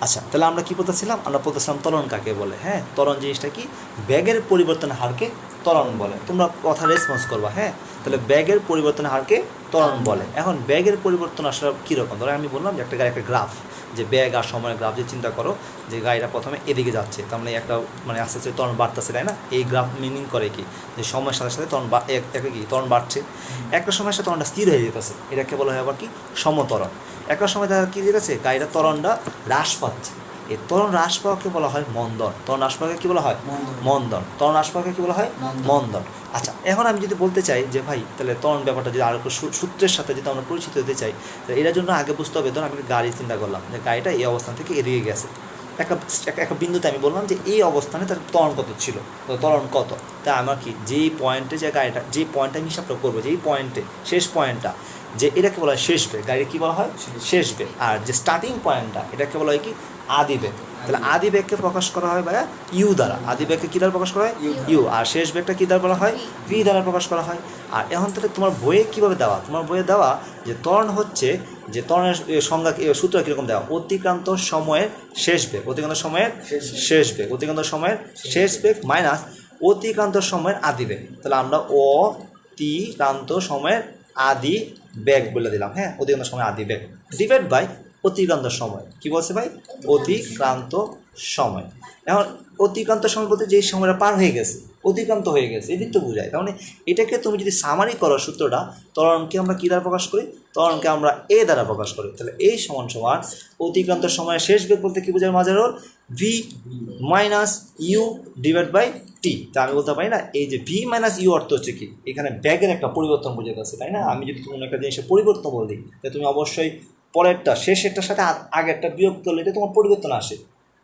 আচ্ছা, তাহলে আমরা কী বলতেছিলাম? আমরা বলতেছিলাম ত্বরণ কাকে বলে। হ্যাঁ, ত্বরণ জিনিসটা কি? ব্যাগের পরিবর্তনের হারকে ত্বরণ বলে। তোমরা কথা রেসপন্স করবা। হ্যাঁ, তাহলে ব্যাগের পরিবর্তনের হারকে ত্বরণ বলে। এখন ব্যাগের পরিবর্তন আসলে কীরকম? ধরো আমি বললাম যে একটা গাড়ি একটা গ্রাফ, যে ব্যাগ আর সময়ের গ্রাফ, যে চিন্তা করো যে গাড়িটা প্রথমে এদিকে যাচ্ছে, তার মানে একটা মানে আস্তে আস্তে ত্বরণ বাড়তেছে, তাই না? এই গ্রাফ মিনিং করে কি? যে সময়ের সাথে সাথে ত্বরণ কি ত্বরণ বাড়ছে। একটা সময়ের সাথে ত্বরণটা স্থির হয়ে যেতেছে, এটাকে বলা হয় আবার কি? সমত্বরণ। একটা সময় দেখা কী যেতেছে, গাড়িটার ত্বরণটা হ্রাস পাচ্ছে, এই ত্বরণ হ্রাস পাওয়াকে বলা হয় মন্দন। ত্বরণ হ্রাস পাওয়াকে কী বলা হয়? মন্দন। ত্বরণ হ্রাস পাওয়াকে কী বলা হয়? মন্দন। আচ্ছা, এখন আমি যদি বলতে চাই যে ভাই তাহলে ত্বরণ ব্যাপারটা যদি আরও সূত্রের সাথে যদি আমরা পরিচিত হতে চাই, তাহলে এটার জন্য আগে বুঝতে হবে, ধরুন আমি গাড়ি চিন্তা করলাম যে গাড়িটা এই অবস্থান থেকে এদিকে গেছে, একটা একটা বিন্দুতে আমি বললাম যে এই অবস্থানে তার ত্বরণ কত ছিল, ত্বরণ কত। তাই আমার কি যেই পয়েন্টে যে গাড়িটা, যে পয়েন্টটা আমি হিসাবটা করবো, যেই পয়েন্টে শেষ পয়েন্টটা, যে এটাকে বলা হয় শেষ বেগ। গাড়ি কী বলা হয়? শেষ বেগ। আর যে স্টার্টিং পয়েন্টটা, এটাকে বলা হয় কি? আদি বেগ। তাহলে আদি বেগকে প্রকাশ করা হয় ভাইয়া ইউ দ্বারা। আদি বেগকে কী দ্বারা প্রকাশ করা হয়? ইউ। আর শেষ বেগটা কী দ্বারা বলা হয়? ভি দ্বারা প্রকাশ করা হয়। আর এখন তাহলে তোমার বইয়ে কীভাবে দেওয়া? তোমার বইয়ে দেওয়া যে ত্বরণ হচ্ছে, যে ত্বরণের সংজ্ঞা সূত্র কীরকম দেওয়া? অতিক্রান্ত সময়ের শেষ বেগ, অতিক্রান্ত সময়ের শেষ বেগ, অতিক্রান্ত সময়ের শেষ বেগ মাইনাস অতিক্রান্ত সময়ের আদি বেগ। তাহলে আমরা অতিক্রান্ত সময়ের আদি বেগ বলে দিলাম। হ্যাঁ, অতিক্রান্ত সময় আদি বেগ ডিভাইড বাই অতিক্রান্ত সময়। কি বলছে ভাই? অতিক্রান্ত সময়। এখন অতিক্রান্ত সময় বলতে যে সময়টা পার হয়ে গেছে, অতিক্রান্ত হয়ে গেছে, এদিক তো বোঝায়। তার মানে এটাকে তুমি যদি সামারি করো সূত্রটা, ত্বরণকে আমরা কী দ্বারা প্রকাশ করি? ত্বরণকে আমরা এ দ্বারা প্রকাশ করি। তাহলে এই সমান সমান অতিক্রান্ত সময়ের শেষ বেগ বলতে কী বোঝায়? মাঝের রোল V minus you divide by T. তা আমি বলতে পারি না এই যে ভি মাইনাস ইউ অর্থ হচ্ছে কি? এখানে ব্যাগের একটা পরিবর্তন বোঝা যাচ্ছে, তাই না? আমি যদি কোনো একটা জিনিসের পরিবর্তন বলি, তাহলে তুমি অবশ্যই পরেরটা শেষেরটার সাথে আগেরটা বিয়োগ করলে তোমার পরিবর্তন আসে,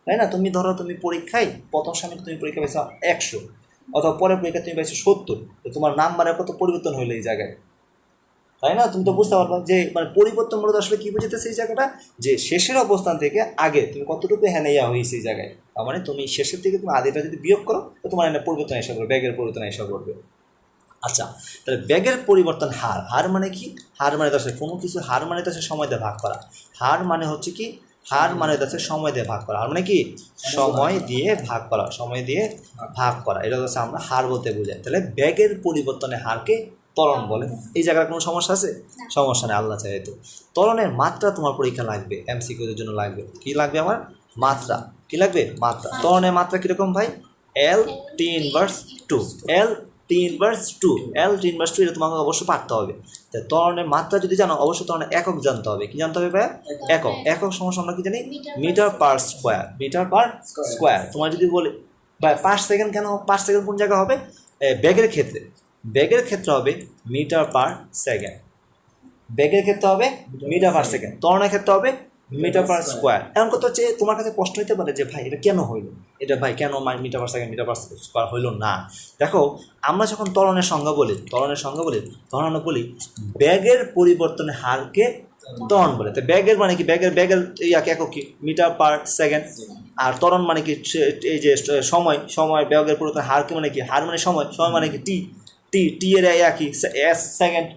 তাই না? তুমি ধরো তুমি পরীক্ষায় প্রথম সামনে তুমি পরীক্ষা পেয়েছো 100, অথবা পরের পরীক্ষা তুমি পেয়েছো 70, তো তোমার নাম্বারের কত পরিবর্তন হইলো এই জায়গায়, তাই না? তুমি তো বুঝতে পারবা যে মানে পরিবর্তন মূলত আসলে কী বুঝতেছে এই জায়গাটা, যে শেষের অবস্থান থেকে আগে তুমি কতটুকু হেনাইয়া হয়েছে এই জায়গায়। তার মানে তুমি শেষের থেকে তুমি আদিটা যদি বিয়োগ করো, তো তোমার এনে পরিবর্তন এসে করবে, ব্যাগের পরিবর্তন এসে করবে। আচ্ছা, তাহলে ব্যাগের পরিবর্তন হার। হার মানে কি? হার মানে তো কোনো কিছু, হার মানে তো সময় দিয়ে ভাগ করা। হার মানে হচ্ছে কি? হার মানে হচ্ছে সময় দিয়ে ভাগ করা। হার মানে কি? সময় দিয়ে ভাগ করা, সময় দিয়ে ভাগ করা, এটা হচ্ছে আমরা হার বলতে বোঝাই। তাহলে ব্যাগের পরিবর্তনের হারকে ত্বরণ বলে। এই জায়গায় কোনো সমস্যা আছে? সমস্যা নেই, আল্লাহ চাই। তো ত্বরণের মাত্রা তোমার পরীক্ষা লাগবে, এমসিকিউর জন্য লাগবে। কি লাগবে আমার? মাত্রা। কি লাগবে? মাত্রা। ত্বরণের মাত্রা কীরকম ভাই? এল টি ইনভার্স 2, এল টি ইনভার্স 2, এল টি ইনভার্স 2, এটা তোমাকে অবশ্যই পারতে হবে। তাই ত্বরণের মাত্রা যদি জানো, অবশ্যই ত্বরণের একক জানতে হবে। কি জানতে হবে ভাই? একক। একক সমস্যা আমরা কি জানি? Metre per square. Metre per square. তোমার যদি বলি ভাই পার সেকেন্ড, কেন পার সেকেন্ড কোন জায়গায় হবে? ব্যাগের ক্ষেত্রে, ব্যাগের ক্ষেত্রে হবে মিটার পার সেকেন্ড। ব্যাগের ক্ষেত্রে হবে মিটার পার সেকেন্ড, ত্বরণের ক্ষেত্রে হবে মিটার পার স্কোয়ার। এমন কথা হচ্ছে তোমার কাছে প্রশ্ন হতে পারে যে ভাই এটা কেন হইলো, এটা ভাই কেন metre per second metre per square হইলো না? দেখো, আমরা যখন ত্বরণের সংজ্ঞা বলি, তখন আমরা বলি ব্যাগের পরিবর্তনের হারকে ত্বরণ বলে। তো ব্যাগের মানে কি? ব্যাগের ইয়াকে একক কি? Metre per second. আর ত্বরণ মানে কি? এই যে সময় ব্যাগের পরিবর্তনের হারকে মানে কি? হার মানে সময় মানে কি? টি। টি এর একই এস সেকেন্ড।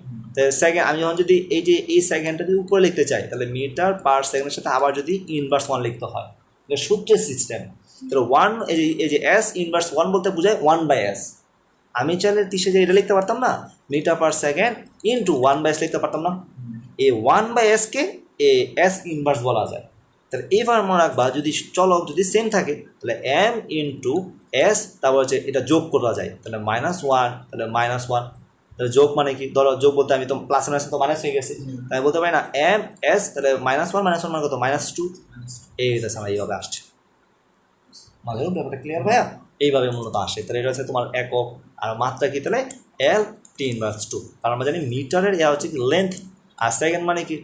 সেকেন্ড আমি যখন যদি এই সেকেন্ডটা যদি উপরে লিখতে চাই, তাহলে মিটার পার সেকেন্ডের সাথে আবার যদি ইনভার্স 1 লিখতে হয়, সূত্রের সিস্টেম। তাহলে 1, এই যে এস ইনভার্স 1 বলতে বোঝায় 1/s। আমি চাইলে 30 যে এটা লিখতে পারতাম না, metre per second into 1/s লিখতে পারতাম না? এই 1/sকে এস ইনভার্স বলা যায়। তাহলে এবার মনে রাখবা, যদি চলক যদি সেম থাকে, তাহলে এম ইন্টু এস, তারপর হচ্ছে এটা যোগ করা যায়, তাহলে -1, তাহলে -1। তাহলে যোগ মানে কি? ধরো যোগ বলতে আমি তো প্লাস মাইনাস তো মাইনাস হয়ে গেছে, তাই বলতে পারি না এম এস, তাহলে -1 মানে কত? -2। এই আমার এইভাবে আসছে। মাঝে ব্যাপারটা ক্লিয়ার ভাইয়া? এইভাবে মূলত আসে। তাহলে এটা হচ্ছে তোমার একক। আর মাত্রা কি? তাহলে এল টি ইনভার্স 2। কারণ আমরা জানি মিটারের হচ্ছে কি লেন্থ, আর সেকেন্ড মানে কি?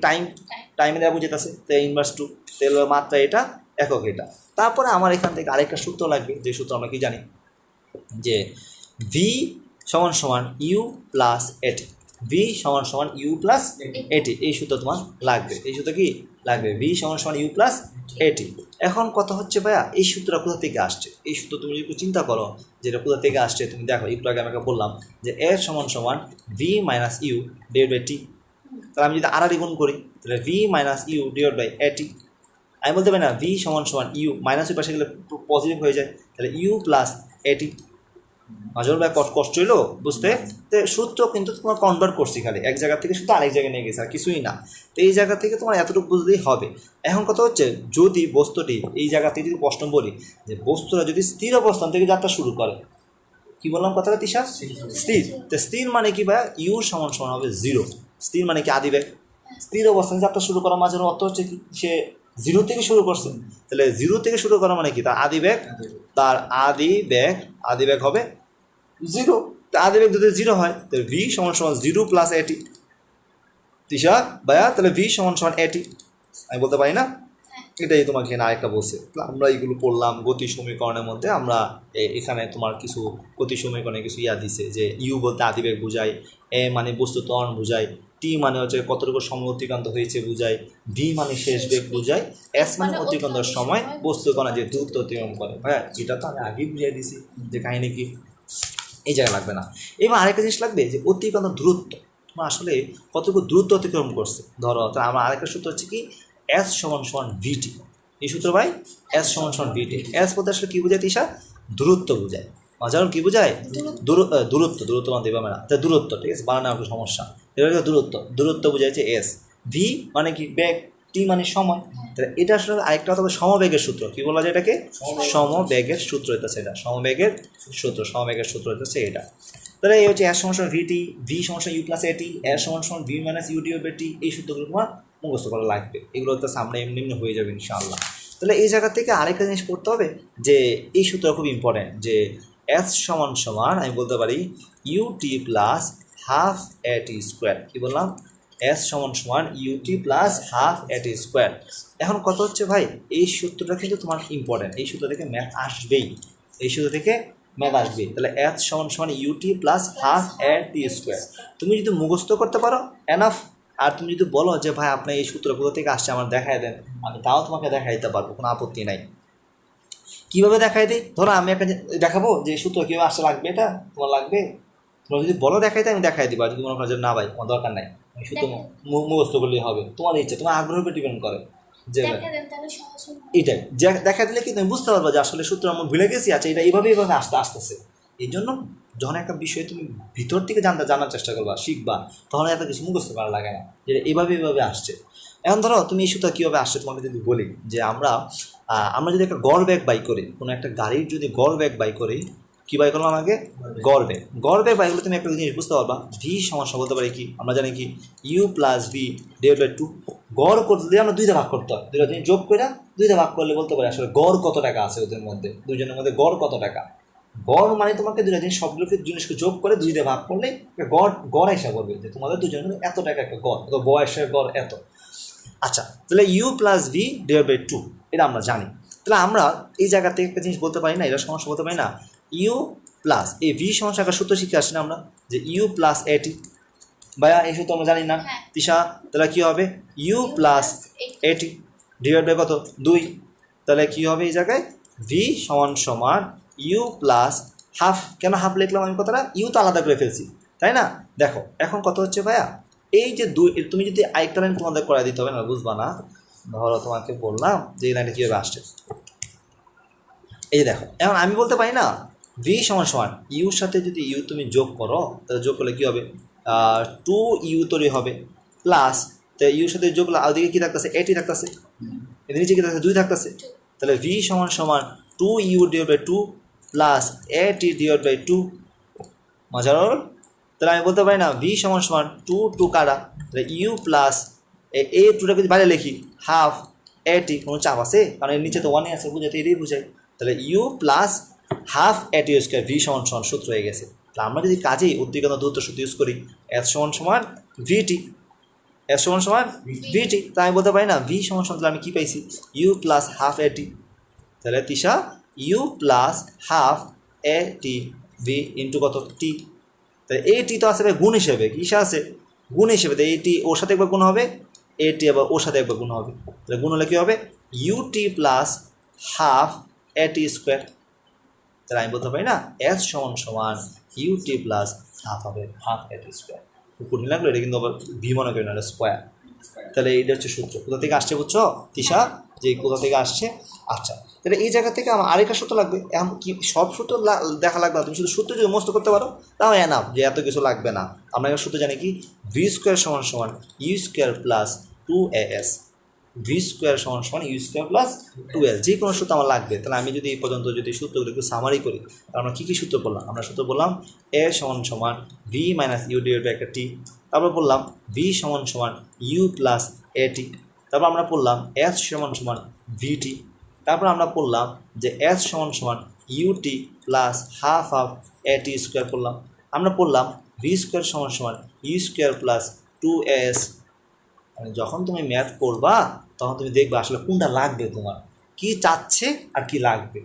টাইমে দেওয়া বুঝেছে, তো ইনভার্স 2। তাহলে মাত্রা এটা, একক এটা। তারপরে আমার এখান থেকে আরেকটা সূত্র লাগবে, যে সূত্র আমরা কি জানি, যে ভি সমান সমান ইউ প্লাস এটি। ভি সমান সমান ইউ প্লাস এটি, এই সূত্র তোমার লাগবে। এই সূত্র কি লাগবে? ভি সমান সমান ইউ প্লাস এটি। এখন কথা হচ্ছে ভাইয়া, এই সূত্রটা কোথা থেকে আসছে? এই সূত্র তুমি যদি চিন্তা করো যে এটা কোথা থেকে আসছে, তুমি দেখো একটু আগে আমাকে বললাম যে এ সমান সমান V minus you divide by T. তাহলে আমি যদি আড়াআড়ি গুণ করি, তাহলে V minus you divide by এটি। আমি বলতে পারি না ভি সমান সমান ইউ, মাইনাসের পাশে গেলে পজিটিভ হয়ে যায়, তাহলে ইউ প্লাস এটি। মাজল ভাই কষ্ট হইলো বুঝতে? তো সূত্র কিন্তু তোমার কনভার্ট করছি, খালি এক জায়গা থেকে শুধু আরেক জায়গায় নিয়ে গেছে, আর কিছুই না। তো এই জায়গা থেকে তোমার এতটুকু বুঝলেই হবে। এখন কথা হচ্ছে, যদি বস্তুটি এই জায়গা থেকে যদি প্রশ্ন বলি যে বস্তুটা যদি স্থির অবস্থান থেকে যাত্রা শুরু করে, কি বললাম কথাটা তিশা? স্থির। তো স্থির মানে কি ভাই? ইউ সমান সমান হবে 0। স্থির মানে কি? আদিবেগ। স্থির অবস্থানে যাত্রা শুরু করা মাঝের অর্থ হচ্ছে কি, সে 0 থেকে শুরু করছে। তাহলে 0 থেকে শুরু করা মানে কি? তার আদিবেগ, তার আদিবেগ হবে 0। তা আদিবেগ যদি 0 হয় তাহলে ভি সমান সমান 0 প্লাস এটি। তিশা ভাইয়া, তাহলে ভি সমান সমান এটি, আমি বলতে পারি না? এটাই তোমাকে না আরেকটা বলছে। আমরা এইগুলো পড়লাম গতি সমীকরণের মধ্যে। আমরা এখানে তোমার কিছু গতি সমীকরণে কিছু দিছে যে ইউ বলতে আদিবেগ বোঝায়, এ মানে বস্তু ত্বরণ বোঝায়, টি মানে হচ্ছে কতটুকু সময় অতিক্রান্ত হয়েছে বোঝায়, ভি মানে শেষ বেগ বোঝায়, এস মানে অতিক্রান্তর সময় বস্তু কণা যে দ্রুত অতিক্রম করে। ভাইয়া এটা তো আমি আগেই বুঝিয়ে দিছি যে কাহিনী কি, এই জায়গায় লাগবে না। এবার আরেকটা জিনিস লাগবে যে অতিক্রান্ত দূরত্ব, তোমার আসলে কতটুকু দূরত্ব অতিক্রম করছে। ধরো তো আমার আরেকটা সূত্র হচ্ছে কি, এস সমান সমান ভিটি। এই সূত্র ভাই, এস সমান সমান ভিটি। এস বলতে আসলে কী বোঝায় তিশা? দূরত্ব বোঝায়। মাঝারুল কী বোঝায়? দূরত্ব মানে দেবা না, দূরত্ব, ঠিক আছে, বানানো একটু সমস্যা। এটা দূরত্ব বোঝাইছে এস। ভি মানে কি? বেগ। টি মানে সময়। তাহলে এটা আসলে আরেকটা হবে সমবেগের সূত্র। কি বলা যায় এটাকে? সমবেগের সূত্র হইতেছে এটা, সমবেগের সূত্র হইতেছে এটা। তাহলে এই হচ্ছে এস সমান সমান ভিটি, ভি সমান সমান ইউ প্লাস এটি, এস সমান সমান V minus u t over t. এই সূত্রগুলো তোমার মুখস্থ করা লাগবে, এগুলো তো সামনে এমনি এমনি হয়ে যাবে ইনশাআল্লাহ। তাহলে এই জায়গা থেকে আরেকটা জিনিস পড়তে হবে যে এই সূত্র খুব ইম্পর্টেন্ট, যে এস সমান সমান আমি বলতে পারি ইউটি প্লাস হাফ এটি স্কোয়ার। কী বললাম? এস সমান সমান ইউটি প্লাস হাফ এটি স্কোয়ার। এখন কত হচ্ছে ভাই, এই সূত্রটা কিন্তু তোমার ইম্পর্টেন্ট, এই সূত্র থেকে ম্যাথ আসবেই, তাহলে এস সমান সমান ইউটি প্লাস হাফ এটি স্কোয়ার। তুমি যদি মুখস্থ করতে পারো এনাফ, আর তুমি যদি বলো যে ভাই আপনার এই সূত্র কোথা থেকে আসছে আমার দেখায় দেন, আমি তাও তোমাকে দেখাই দিতে পারবো, কোনো আপত্তি নাই। কীভাবে দেখাই দিই? ধরো আমি একটা দেখাবো যে সূত্র কীভাবে আসতে লাগবে, এটা তোমার লাগবে, তোমরা যদি বলো দেখাইতে আমি দেখাই দিবা। যদি মনে করো যে না ভাই আমার দরকার নাই, আমি সূত্র মুখস্থ করলেই হবে, তোমার ইচ্ছা, তোমার আগ্রহের উপর ডিপেন্ড করে। যে এইটাই দেখা দিলে কি তুমি বুঝতে পারবা যে আসলে সূত্র আমি ভুলে গেছি, আচ্ছা এটা এইভাবে আসতেছে। এই জন্য যখন একটা বিষয় তুমি ভিতর থেকে জানার চেষ্টা করবা, শিখবা, তখন এত কিছু মুখস্থ করা লাগে না, যে এইভাবে আসছে। এখন ধরো তুমি এই সূত্র কীভাবে আসছে তোমাকে যদি বলি যে আমরা যদি একটা গড় বেগ বাই করি, কোনো একটা গাড়ির যদি গড় বেগ বাই করি, কী বাই করলাম আগে? গড় বেগ বাই করলে তুমি একটা জিনিস বুঝতে পারবা, ভি সমস্যা বলতে পারি কি, আমরা জানি কি u plus v divide by 2। গড় করতে আমরা দুইটা ভাগ করতে হয়, দুইটা জিনিস যোগ করে দুইটা ভাগ করলে বলতে পারি আসলে গড় কত টাকা আছে ওদের মধ্যে, দুইজনের মধ্যে গড় কত টাকা। গড় মানে তোমাকে দুইটা জিনিস, সবগুলোকে জিনিসকে যোগ করে দুইটা ভাগ করলে গড় এসে করবে যে তোমাদের দুজনের মধ্যে এত টাকা একটা গড়, তো বয়সের গড় এত। আচ্ছা, তাহলে u plus v divide by 2 এটা আমরা জানি। তাহলে আমরা এই জায়গা থেকে একটা জিনিস বলতে পারি না, এটা সমস্যা বলতে পারি না, ইউ প্লাস এই ভি সমস্যা একটা সূত্র শিখে আসছি না আমরা, যে ইউ প্লাস এটি। ভাইয়া এই সূত্র আমরা জানি না তিশা, তাহলে কী হবে? ইউ প্লাস এটি ডিভাইড বাই কত? 2। তাহলে কী হবে এই জায়গায়? ভি সমান সমান ইউ প্লাস হাফ। কেন হাফ লিখলাম আমি কথাটা? ইউ তো আলাদা করে ফেলছি, তাই না? দেখো এখন কত হচ্ছে ভাইয়া, এই যে 2, তুমি যদি আরেকটা লাইন তোমাদের করে দিতে হবে না, বুঝবা না। ধরো তোমাকে বললাম যে এই লাইনটা কীভাবে আসছে, এই দেখো। এখন আমি বলতে পারি না ভি সমান সমান ইউর সাথে যদি ইউ তুমি যোগ করো, তাহলে যোগ করলে কী হবে? 2 ইউ তৈরি হবে, প্লাস তো ইউর সাথে যোগ করলে ওদিকে কী থাকতেছে? এটি থাকতেছে, এদের নিচে কী থাকতেছে? 2 থাকতেছে। তাহলে ভি সমান সমান 2 ইউ ডিভাইড বাই 2 প্লাস এটি ডিভাইড বাই 2। মজার? তাহলে আমি বলতে পারি না ভি সমান সমান 2 কাটা, তাহলে ইউ প্লাস এই 2টাকে যদি বাইরে লিখি হাফ এটি, কোনো চাপ আছে? কারণ এর নিচে তো 1 আছে, বুঝাতে এটাই বুঝাই। তাহলে ইউ প্লাস হাফ এটি স্কোয়ার, ভি সমান সমান সূত্র হয়ে গেছে। তাহলে আমরা যদি কাজেই অতিক্রান্ত দূরত্ব সূত্র ইউজ করি, এস সমান সমান ভিটি, এস সমান সমান ভিটি, তাই আমি বলতে পারি না ভি সমান সমান, তাহলে আমি কী পাইছি? ইউ প্লাস হাফ এটি। তাহলে তিশা ইউ প্লাস হাফ এটি ভি ইন্টু কত? টি। তাহলে এই টি তো আছে গুণ হিসেবে, কিসে আছে? গুণ হিসেবে। তো এইটি ওর সাথে একবার গুণ হবে, এটি আবার ওর সাথে একবার গুণ হবে, তাহলে গুণ হলে কী হবে? ইউটি প্লাস হাফ এটি স্কোয়ার। তাহলে আমি বলতে পারি না এস সমান সমান ইউটি প্লাস হাফ এটি স্কোয়ার। কঠিন লাগলো এটা, কিন্তু আবার ভি মনে করি না, এটা স্কোয়ার। তাহলে এইটা হচ্ছে সূত্র, কোথা থেকে আসছে বুঝছো তিশা? যে কোথা থেকে আসছে। আচ্ছা, তাহলে এই জায়গা থেকে আমার আরেকটা সূত্র লাগবে। এখন কি সব সূত্র দেখা লাগবে না, তুমি শুধু সূত্র যদি মুখস্থ করতে পারো তাও এনাফ, যে এত কিছু লাগবে না। আমরা একটা সূত্র জানি কি, ভি স্কোয়ার সমান সমান u square plus 2as, v square সমান সমান ইউ স্কোয়ার প্লাস 2l, যে কোনো সূত্র আমার লাগবে। তাহলে আমি যদি এই পর্যন্ত যদি সূত্রগুলো একটু সামারি করি, তাহলে আমরা কী কী সূত্র বললাম? আমরা সূত্র বললাম এ সমান সমান V minus you divide by একটা টি, তারপর বললাম ভি সমান সমান ইউ প্লাস এ টি, তারপর আমরা বললাম এস সমান সমান ভিটি, তারপর আমরা বললাম যে এস সমান সমান ইউটি প্লাস হাফ এ টি স্কোয়ার করলাম। আমরা বললাম ভি স্কোয়ার সমান সমান ইউ স্কোয়ার প্লাস 2as। মানে যখন তুমি ম্যাথ করবা তখন তুমি দেখবে আসলে কোনটা লাগবে, তোমার কি চাচ্ছে আর কি লাগবে।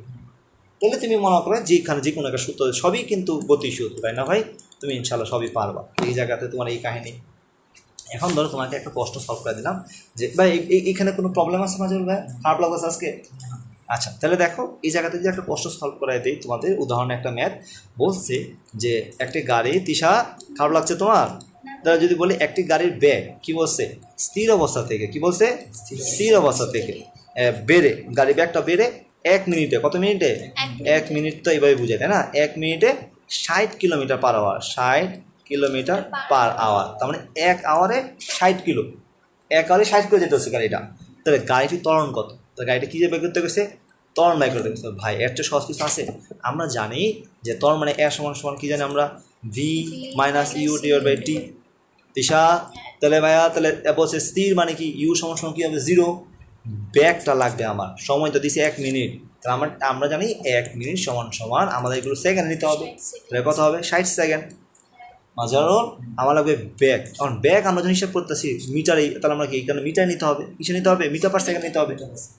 তাহলে তুমি মনে করো যেখানে যে কোনো একটা সূত্র, সবই কিন্তু গতি সূত্র, তাই না ভাই? তুমি ইনশাল্লাহ সবই পারবা। এই জায়গাতে তোমার এই কাহিনী। এখন ধরো তোমাকে একটা প্রশ্ন সলভ করে দিলাম যে ভাই এখানে কোনো প্রবলেম আছে মাজুল ভাই, খারাপ লাগছে আজকে? আচ্ছা, তাহলে দেখো এই জায়গাতে যদি একটা প্রশ্ন সলভ করাই দিই তোমাদের, উদাহরণে একটা ম্যাথ বলছে যে একটি গাড়ি, তিশা খারাপ লাগছে তোমার? তাহলে যদি বলি একটি গাড়ির ব্যাগ কি বলছে, স্থির অবস্থা থেকে, কি বলছে, স্থির অবস্থা থেকে বেড়ে, গাড়ি ব্যাগটা বেড়ে 1 মিনিটে, কত মিনিটে, 1 মিনিট তো এইভাবে বুঝাই, তাই না? 1 মিনিটে 60 kilometre per hour, 60 kilometre per hour, তার মানে 1 আওয়ারে 60 কিলো, 1 আওয়ারে 60 কিলো যেতে হচ্ছে গাড়িটা। তাহলে গাড়িটির ত্বরণ কত? তো গাড়িটা কী যে বের করতে গেছে, ত্বরণ বের করতে গেছে। ভাই এর চেয়ে সহজ কিছু আছে? আমরা জানি যে ত্বরণ মানে এ সমান সমান কী জানি আমরা, V minus you divide by T. Disha, তাহলে ভাইয়া তাহলে বলছে স্থির মানে কি, ইউ সমান সমান কী হবে, 0। ব্যাগটা লাগবে আমার, সময় তো দিছে 1 মিনিট, তাহলে আমরা জানি 1 মিনিট সমান সমান আমাদের এগুলো সেকেন্ড নিতে হবে। তাহলে কত হবে, 60 সেকেন্ড। মাঝারণ আমার লাগবে ব্যাগ, কারণ ব্যাগ আমরা যখন হিসাব করতেছি মিটারেই, তাহলে আমরা কি এখানে মিটার নিতে হবে, কিসে নিতে হবে, মিটার পার সেকেন্ড নিতে হবে,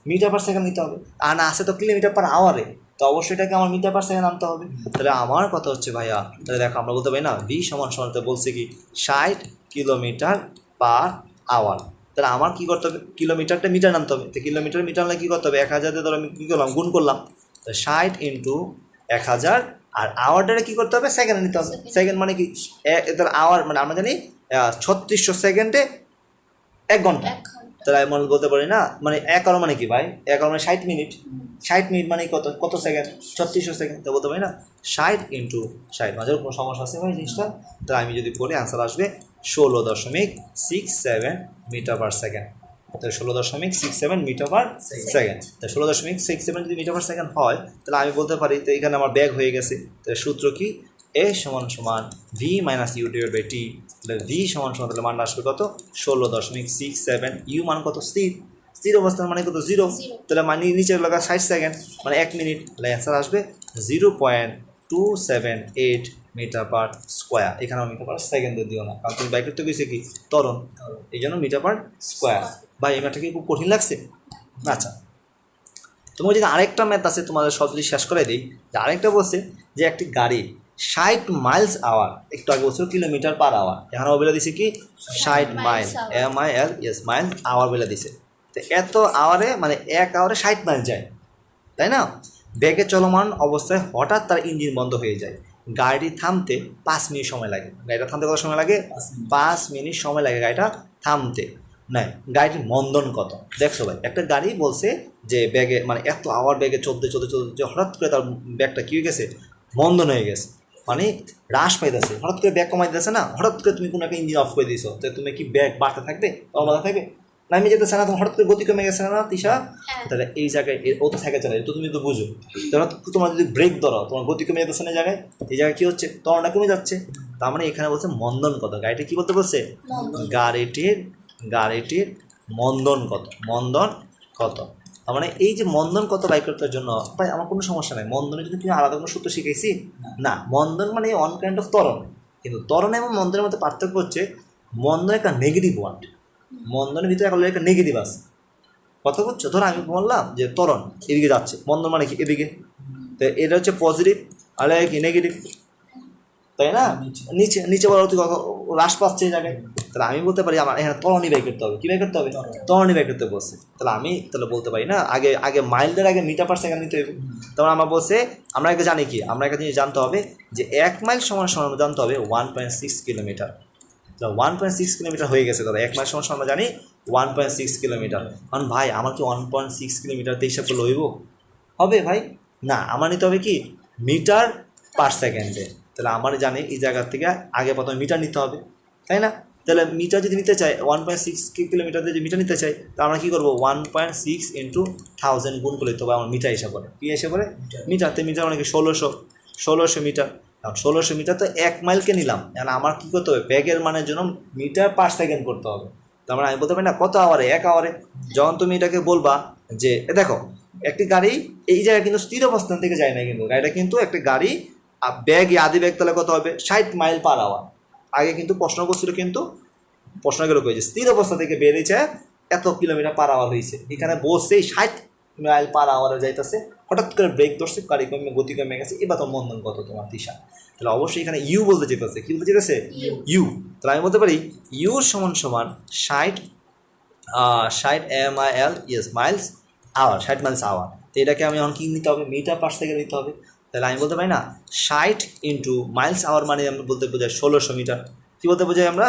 মিটার পার সেকেন্ড নিতে হবে। আর না আসে তো কিলোমিটার পার আওয়ারে, তো অবশ্যই এটাকে আমার মিটার পার সেকেন্ড আনতে হবে। তাহলে আমার কথা হচ্ছে ভাইয়া, তাহলে দেখো আমরা বলতে পারি না ভি সমান সমান, তো বলছে কি 60 কিলোমিটার পার আওয়ার। তাহলে আমার কী করতে হবে, কিলোমিটারটা মিটার আনতে হবে। তো কিলোমিটার মিটার আনলে কী করতে হবে, 1000 দিয়ে ধরো আমি কী করলাম, গুণ করলাম। তো 60 ইন্টু 1000, আর আওয়ারটারে কী করতে হবে, সেকেন্ডে নিতে হবে। সেকেন্ড মানে কি, তাহলে আওয়ার মানে আমরা জানি 3600 সেকেন্ডে 1 ঘন্টা। তাহলে আমি বলতে পারি না, মানে 1 আওয়ার মানে কি ভাই, 1 আওয়ার মানে 60 মিনিট, 60 মিনিট মানে কত, কত সেকেন্ড, 3600 সেকেন্ড। তো বলতে পারি না 60 ইন্টু 60। মাঝে কোনো সমস্যা আছে ভাই জিনিসটা? তাহলে আমি যদি বলি আনসার আসবে 16.67 মিটার পার সেকেন্ড। তো 16.67 মিটার পার সেকেন্ড। তো 16.67 যদি মিটার পার সেকেন্ড হয়, তাহলে আমি বলতে পারি তো এখানে আমার ব্যাগ হয়ে গেছে। তাহলে সূত্র কি, এ সমান সমান V minus you divide by T. তাহলে ভি সমান সমান, তাহলে মান আসবে কত, 16.67। ইউ মান কত, স্থির, স্থির অবস্থার মানে কত, 0। তাহলে মানে নিচের লাগা 60 সেকেন্ড, মানে 1 মিনিট। তাহলে অ্যান্সার আসবে 0.278 মিটার পার স্কোয়ার। এখানে মিটার পার সেকেন্ডে দিও না, কারণ তুমি বাইক করতে গেছে কি, ত্বরণ, এই জন্য মিটার পার স্কোয়ার। ভাই এই ম্যাথটা কি খুব কঠিন লাগছে? আচ্ছা, তোমার যদি আরেকটা ম্যাথ আছে তোমাদের সব যদি শেষ করে দিই, যে আরেকটা বলছে যে একটি গাড়ি 60 মাইলস আওয়ার, একটু আগে বলছিল কিলোমিটার পার আওয়ার, এখানে বলে দিছে কি 60 মাইল, MIL, মাইল আওয়ার বলে দিছে। তো এত আওয়ারে মানে 1 আওয়ারে 60 মাইল যায়, তাই না? ব্যাগে চলমান অবস্থায় হঠাৎ তার ইঞ্জিন বন্ধ হয়ে যায়, গাড়িটি থামতে 5 মিনিট সময় লাগে। গাড়িটা থামতে কত সময় লাগে, 5 মিনিট সময় লাগে গাড়িটা থামতে। নাই, গাড়িটির মন্দন কত? দেখছো ভাই, একটা গাড়ি বলছে যে ব্যাগে মানে এত আওয়ার ব্যাগে চলতে চলতে চলতে হঠাৎ করে তার ব্যাগটা কী হয়ে গেছে, মন্দন হয়ে গেছে, মানে হ্রাস পাইতেছে, হঠাৎ করে ব্যাগ কমাই দিতেছে না, হঠাৎ করে তুমি কোনো একটা ইঞ্জিন অফ করে দিয়েছো, তো তুমি কি ব্যাগ বাড়তে থাকবে, বাড়তে থাকবে, নামিয়ে যেতেছে না, তোমার হঠাৎ করে গতি কমে গেছে না তিশা? তাহলে এই জায়গায় ও তো থাকে চলে, তো তুমি তো বুঝো, তাহলে তোমার যদি ব্রেক ধরো তোমার গতি কমে যেতেছে না, জায়গায় এই জায়গায় কী হচ্ছে, ত্বরণটা কমে যাচ্ছে। তার মানে এখানে বলছে মন্দন কত, গাড়িটা কী বলতে বলছে, গাড়িটির মন্দন কত, মন্দন কত। তার মানে এই যে মন্দন কত বাইক করতে জন্য ভাই আমার কোনো সমস্যা নেই, মন্দনের জন্য কি আলাদা কোনো সূত্র শিখেছি না। মন্দন মানে অন কাইন্ড অফ ত্বরণ, কিন্তু ত্বরণ এবং মন্দনের মধ্যে পার্থক্য হচ্ছে মন্দন একটা নেগেটিভ ওয়ার্ড, মন্দনের ভিতরে একটা নেগেটিভ আছে, কথা বলছো। ধরো আমি বললাম যে ত্বরণ এদিকে যাচ্ছে, মন্দন মানে কি এদিকে, তো এটা হচ্ছে পজিটিভ আর কি নেগেটিভ, তাই না? নিচে নিচে বলা হ্রাস পাচ্ছে এই জায়গায়। তাহলে আমি বলতে পারি আমার এখানে ত্বরণই ব্যয় করতে হবে, কী ব্যয় করতে হবে, ত্বরণই ব্যয় করতে বলছে। তাহলে আমি তাহলে বলতে পারি না আগে মাইলদের আগে মিটার পার সেকেন্ড নিতে হবে। তখন আমার বলছে আমরা একটা জানি কি, আমরা একটা জিনিস জানতে হবে যে 1 মাইল সমান সমান জানতে হবে 1.6 কিলোমিটার। 1.6 কিলোমিটার হয়ে গেছে দাদা, 1 মাইল সমান আমরা জানি 1.6 কিলোমিটার। কারণ ভাই আমার কি 1.6 কিলোমিটারতে হিসাব করলে হইব? হবে ভাই না, আমার নিতে হবে কি মিটার পার সেকেন্ডে। তাহলে আমার জানি এই জায়গার থেকে আগে প্রথমে মিটার নিতে হবে, তাই না? তাহলে মিটার যদি নিতে চাই 1.6 কিলোমিটার যদি মিটার নিতে চাই, তাহলে আমরা কী করবো 1.6 ইন্টু 1000 গুণ করলে তবে আমার মিটার এসে পড়ে। কী এসে পড়ে? মিটারতে মিটার মানে কি 1600 মিটার। কারণ 1600 মিটার তো 1 মাইলকে নিলাম, এখন আমার কী করতে হবে ব্যাগের মানের জন্য মিটার পার সেকেন্ড করতে হবে। তার মানে আমি বলতে পারি না কত আওয়ারে, 1 আওয়ারে। যখন তুমি এটাকে বলবা যে দেখো একটি গাড়ি এই জায়গায় কিন্তু স্থির অবস্থান থেকে যায় না, কিন্তু গাড়িটা কিন্তু একটা গাড়ি ব্যাগ আদি ব্যাগ তাহলে কত হবে 60 মাইল পার আওয়ার। আগে কিন্তু প্রশ্ন করছিল, কিন্তু প্রশ্নগুলো কয়েছে স্থির অবস্থা থেকে বেরিয়েছে এত কিলোমিটার পার আওয়ার হয়েছে, এখানে বসেই 60 মাইল পার আওয়ারে যাইতেছে, হঠাৎ করে ব্রেক ধরছে, গাড়ি কমে গতি কমে গেছে, এবার তো মন্দন কত তোমার দিশা। তাহলে অবশ্যই এখানে ইউ বলতে যেতেছে, কি বলতে যেতেছে ইউ। তাহলে আমি বলতে পারি ইউ সমান সমান 60 MIL miles hour, 60 miles hour. তো এটাকে আমি এখন কী নিতে হবে মিটার পার সেকেন্ড নিতে হবে। তাহলে আমি বলতে পারি না 60 ইন্টু মাইলস আওয়ার মানে আমরা বলতে বোঝাই 1600 মিটার। কী বলতে বোঝাই আমরা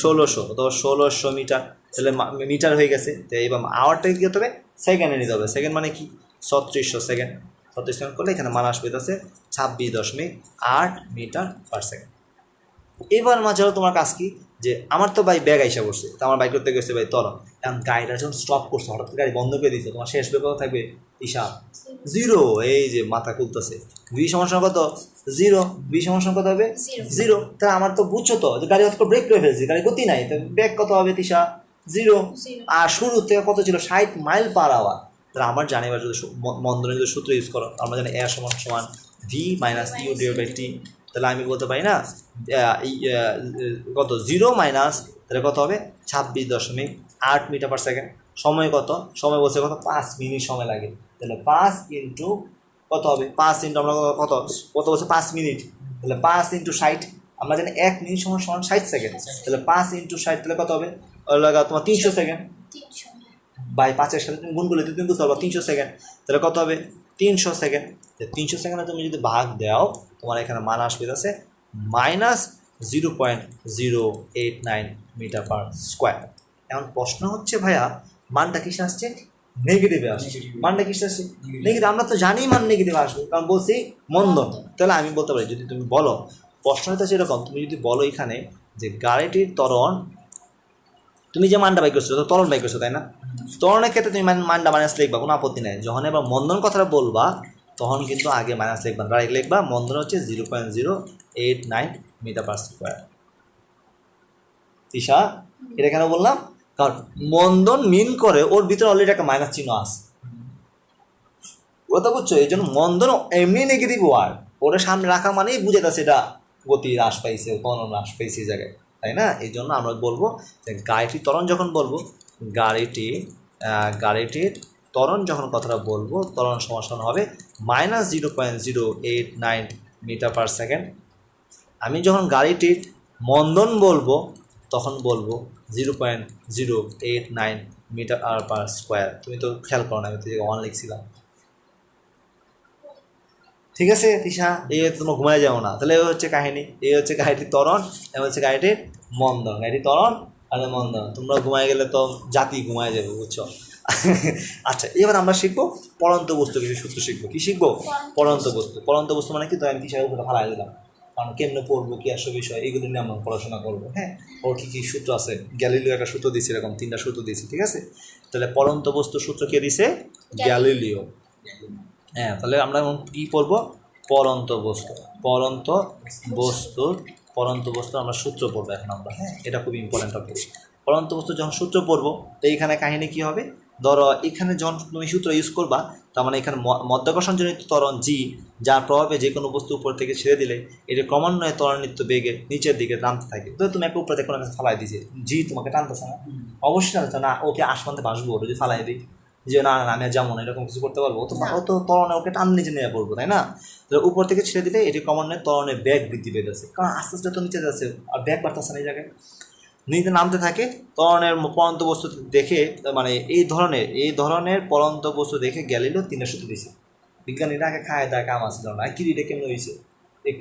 1600, অথবা 1600 মিটার। তাহলে মিটার হয়ে গেছে। তো এবার আওয়ারটাকে কী হতে হবে সেকেন্ডে নিতে হবে। সেকেন্ড মানে কি 3600 সেকেন্ড। 3600 সেকেন্ড করলে এখানে মান আসবে আছে 26.8 মিটার পার সেকেন্ড। এবার মাঝেও তোমার কাজ কি যে আমার তো ভাই ব্যাগ আইসা করছে, তো আমার বাইক করতে গেছে ভাই তরণ, এখন গাড়িটা যখন স্টপ করছে হঠাৎ গাড়ি বন্ধ করে দিচ্ছে, তোমার শেষ ব্যাপার থাকবে হিসাব 0। এই যে মাথা খুলতেছে ভি সমস্যা কত 0, ভি সমস্যা কত হবে 0। তা আমার তো বুঝছো তো যে গাড়ি হঠাৎ করে ব্রেক করে ফেলছে, গাড়ি গতি নাই, তো ব্যাগ কত হবে তিশা 0। আর শুরু থেকে কত ছিল 60 মাইল পার আওয়ার। তাহলে আমার জানিবার যদি মন্দনের যদি সূত্র ইউজ করো, আমরা জানি এ সমান সমান V minus you divide by T. তাহলে আমি বলতে পারি না কত 0 মাইনাস, তাহলে কত হবে 26.8 মিটার পার সেকেন্ড। সময় কত, সময় বলছে কত 5 মিনিট সময় লাগে। তাহলে 5 ইন্টু কত হবে 5 ইন্টু আমরা কত কত বলছে 5 মিনিট, তাহলে 5 ইন্টু 60, আমরা জানি 1 মিনিট সমান সমান 60 সেকেন্ড। তাহলে 5 ইন্টু 60 তাহলে কত হবে তোমার 300 সেকেন্ড। বাই 5-এর সাথে তুমি গুণ করলে তুমি বুঝতে পারবা 300 সেকেন্ড। তাহলে কত হবে 300 সেকেন্ড। 300 সেকেন্ডে তুমি যদি ভাগ দাও তোমার এখানে মান আসবে আছে -0.089 মিটার পার স্কোয়ার। এখন প্রশ্ন হচ্ছে ভাইয়া মানটা কিসে আসছে নেগেটিভে আসছে। মানটা কিসে আসছে নেগেটিভ। আমরা তো জানি মান নেগেটিভ আসবে, কারণ বলছি মন্দন। তাহলে আমি বলতে পারি যদি তুমি বলো প্রশ্নটা সেরকম, তুমি যদি বলো এখানে যে গাড়িটির ত্বরণ, তুমি যে মানটা বাই করছো তো ত্বরণ বাই করছো তাই না, ত্বরণের ক্ষেত্রে তুমি মানটা মাইনাস লিখবা, কোনো আপত্তি নেই। যখন এবার মন্দন কথাটা বলবা তখন কিন্তু আগে মাইনাস লিখবা, ডাইরেক্ট লিখবা মন্দন হচ্ছে 0.089 মিটার পার স্কোয়ার। তিশা এটা কেন বললাম, কারণ মন্দন মিন করে ওর ভিতরে অলরেডি একটা মাইনাস চিহ্ন আছে, কথা বুঝছো? এই জন্য মন্দন এমনি নেগেটিভ ওয়ার্ড, ওরা সামনে রাখা মানেই বুঝে যাচ্ছে এটা গতি হ্রাস পাইছে, ত্বরণ হ্রাস পাইছে এই জায়গায়, তাই না? এই জন্য আমরা বলবো যে গাড়িটির ত্বরণ যখন বলবো গাড়িটির ত্বরণ যখন কথাটা বলবো ত্বরণ সমান হবে -0.089 মিটার পার সেকেন্ড। আমি যখন গাড়িটির মন্দন বলবো তখন বলবো 0.089 মিটার পার স্কোয়ার। তুমি তো খেয়াল করো না, আমি তো 1 লিখছিলাম, ঠিক আছে তিশা? এই তোমার ঘুমায় যাও না। তাহলে এই হচ্ছে কাহিনী, এই হচ্ছে গাড়িটির ত্বরণ, এই হচ্ছে গাড়িটির মন্দন। গাড়িটির ত্বরণ আর মন্দন, তোমরা ঘুমায় গেলে তো জাতি ঘুমায় যাবে, বুঝছো? আচ্ছা, এবার আমরা শিখবো পরন্ত বস্তু কিছু সূত্র শিখবো। কি শিখবো? পরন্ত বস্তু। পরন্ত বস্তু মানে কি, তো আমি তিশার উপরে ফালাই দিলাম, কারণ কেমনে পড়বো কি আসো বিষয় এগুলো নিয়ে আমরা পড়াশোনা করবো। হ্যাঁ, ওর কী কী সূত্র আছে, গ্যালিলিও একটা সূত্র দিয়েছে, এরকম 3টা সূত্র দিয়েছে, ঠিক আছে? তাহলে পরন্ত বস্তু সূত্র কে দিছে? গ্যালিলিও। হ্যাঁ, তাহলে আমরা কী পড়বো? পরন্ত বস্তু। পরন্ত বস্তু আমরা সূত্র পড়বো এখন আমরা। হ্যাঁ, এটা খুব ইম্পর্টেন্ট টপিক। পরন্ত বস্তু যখন সূত্র পড়বো তো এইখানে কাহিনী কী হবে, ধরো এখানে যখন তুমি সূত্র ইউজ করবা, তার মানে এখানে মধ্যাকর্ষণজনিত ত্বরণ জি, যার প্রভাবে যে কোনো বস্তু উপর থেকে ছেড়ে দিলে এটা ক্রমান্বয়ে ত্বরণিত বেগে নিচের দিকে টানতে থাকে। তো তুমি একটা উপরে দেখো কাছে ফালাই দিয়েছে, জি তোমাকে টানতেছে না? অবশ্যই টানতেছে না। ওকে আসমানতে ভাসবো, ওটা যদি ফালাই দিই যে না না আমি আর যাবো না, এরকম কিছু করতে পারবো? ও তো ত্বরণে ওকে টান নিচে নিয়ে পড়বো, তাই না? তো উপর থেকে ছেড়ে দিলে এটি ক্রমান্বয়ে ত্বরণের ব্যাগ বৃদ্ধি পেতেছে, কারণ আস্তে আস্তে তো নিচে যাচ্ছে আর ব্যাগ বাড়তেছে না, এই জায়গায় নিচে নামতে থাকে। ত্বরণের পরন্ত বস্তু দেখে, মানে এই ধরনের পরন্ত বস্তু দেখে গ্যালিলিও 3টা সূত্র দিয়েছে। বিজ্ঞানীরা আগে খায় দায় কাম আসছিল না, কি এটা কেমনে হয়েছে,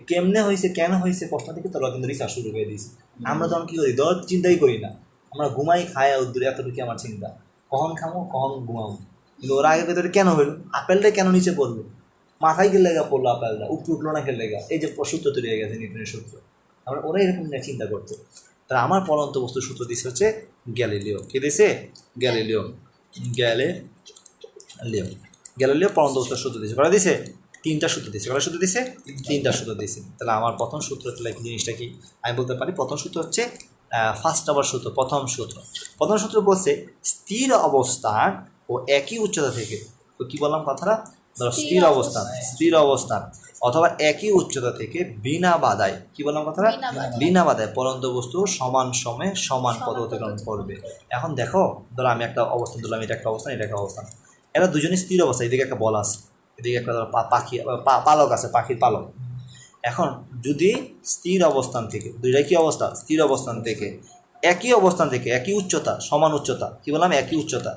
কেমনে হয়েছে, কেন হয়েছে প্রশ্ন থেকে তোরা কিন্তু রিসার্চ শুরু করে দিয়েছে। আমরা তখন কী করি, চিন্তাই করি না, আমরা ঘুমাই খাই উদ্দূর, এতটুকু আমার চিন্তা, কখন খামো কখন ঘুমাবো। কিন্তু ওরা আগে ভেতরে কেন হইলো, আপেলটা কেন নিচে পড়লো, মাথায় খেলে গা পড়লো আপেলটা, উপরে উঠলো না খেলে গা, এই যে সূত্র তৈরি হয়ে গেছে নিউটনের সূত্র। আমরা ওরা এরকম নিয়ে চিন্তা করতো। তাহলে আমার পরন্ত বস্তুর সূত্র দিচ্ছে হচ্ছে গ্যালিলিও। কে দিছে? গ্যালিলিও। গ্যালিলিও পরন্ত বস্তুর সূত্র দিছে। কটা দিছে? 3টা সূত্র দিছে। কটা সূত্র দিছে? 3টা সূত্র দিছে। তাহলে আমার প্রথম সূত্র তাহলে জিনিসটা কি আমি বলতে পারি, প্রথম সূত্র হচ্ছে ফার্স্ট নাম্বার সূত্র। প্রথম সূত্র বলছে স্থির অবস্থান ও একই উচ্চতা থেকে, তো কি বললাম কথাটা, ধরো স্থির অবস্থান অথবা একই উচ্চতা থেকে বিনা বাধায়, কি বললাম কথাটা, বিনা বাধায় পরন্ত বস্তু সমান সময়ে সমান পথ অতিক্রম করবে। এখন দেখো, ধরো আমি একটা অবস্থান ধরলাম, এটা একটা অবস্থান, এটা একটা অবস্থান, এরা দুজনই স্থির অবস্থা। এদিকে একটা বল আছে, এদিকে একটা ধরো পাখি পালক আছে, পাখির পালক। এখন যদি স্থির অবস্থান থেকে, দুইটাই কি অবস্থা, স্থির অবস্থান থেকে একই অবস্থান থেকে একই উচ্চতা, সমান উচ্চতা, কি বললাম, একই উচ্চতা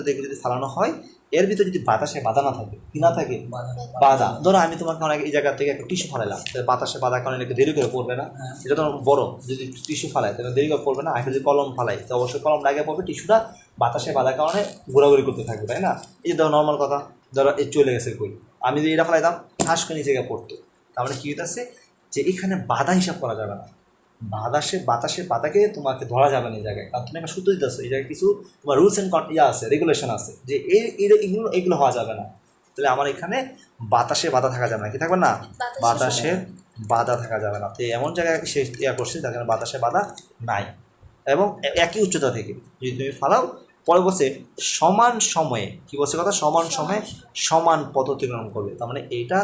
থেকে যদি ফালানো হয়, এর ভিতরে যদি বাতাসে বাধা না থাকে, কি না থাকে, বাধা। ধরো আমি তোমাকে অনেক এই জায়গা থেকে একটা টিস্যু ফালাইলাম, বাতাসে বাধা কারণে একটু দেরি করে পড়বে না, এটা তো বড়, যদি টিস্যু ফালাই তাহলে দেরি করে পড়বে না। আমি যদি কলম ফালাই তো অবশ্যই কলম আগে পড়বে, টিস্যুটা বাতাসে বাধার কারণে ঘোরাঘুরি করতে থাকবে, তাই না? এই যে ধরো নর্মাল কথা, ধরো এই চলে গেছে কই, আমি যদি এটা ফেলাইতাম ঠাস করে নিচে গিয়ে পড়তো। তার মানে কি হইতেছে যে এখানে বাধা হিসাব করা যাবে না, বাতাসের বাধাকে তোমাকে ধরা যাবে না এই জায়গায়, কারণ তুমি একটা সূত্র দিতেছো, এই জায়গায় কিছু তোমার রুলস অ্যান্ড আছে, রেগুলেশন আছে, যে এগুলো হওয়া যাবে না। তাহলে আমার এখানে বাতাসে বাধা থাকা যাবে না, কি থাকবে না, বাতাসের বাধা থাকা যাবে না। তো এমন জায়গায় সে করছে যেখানে বাতাসে বাধা নাই এবং একই উচ্চতা থেকে যদি তুমি ফালাও, পরে বলছে সমান সময়ে, কি বলছে কথা, সমান সময়ে সমান পথ অতিক্রম করবে। তার মানে এইটা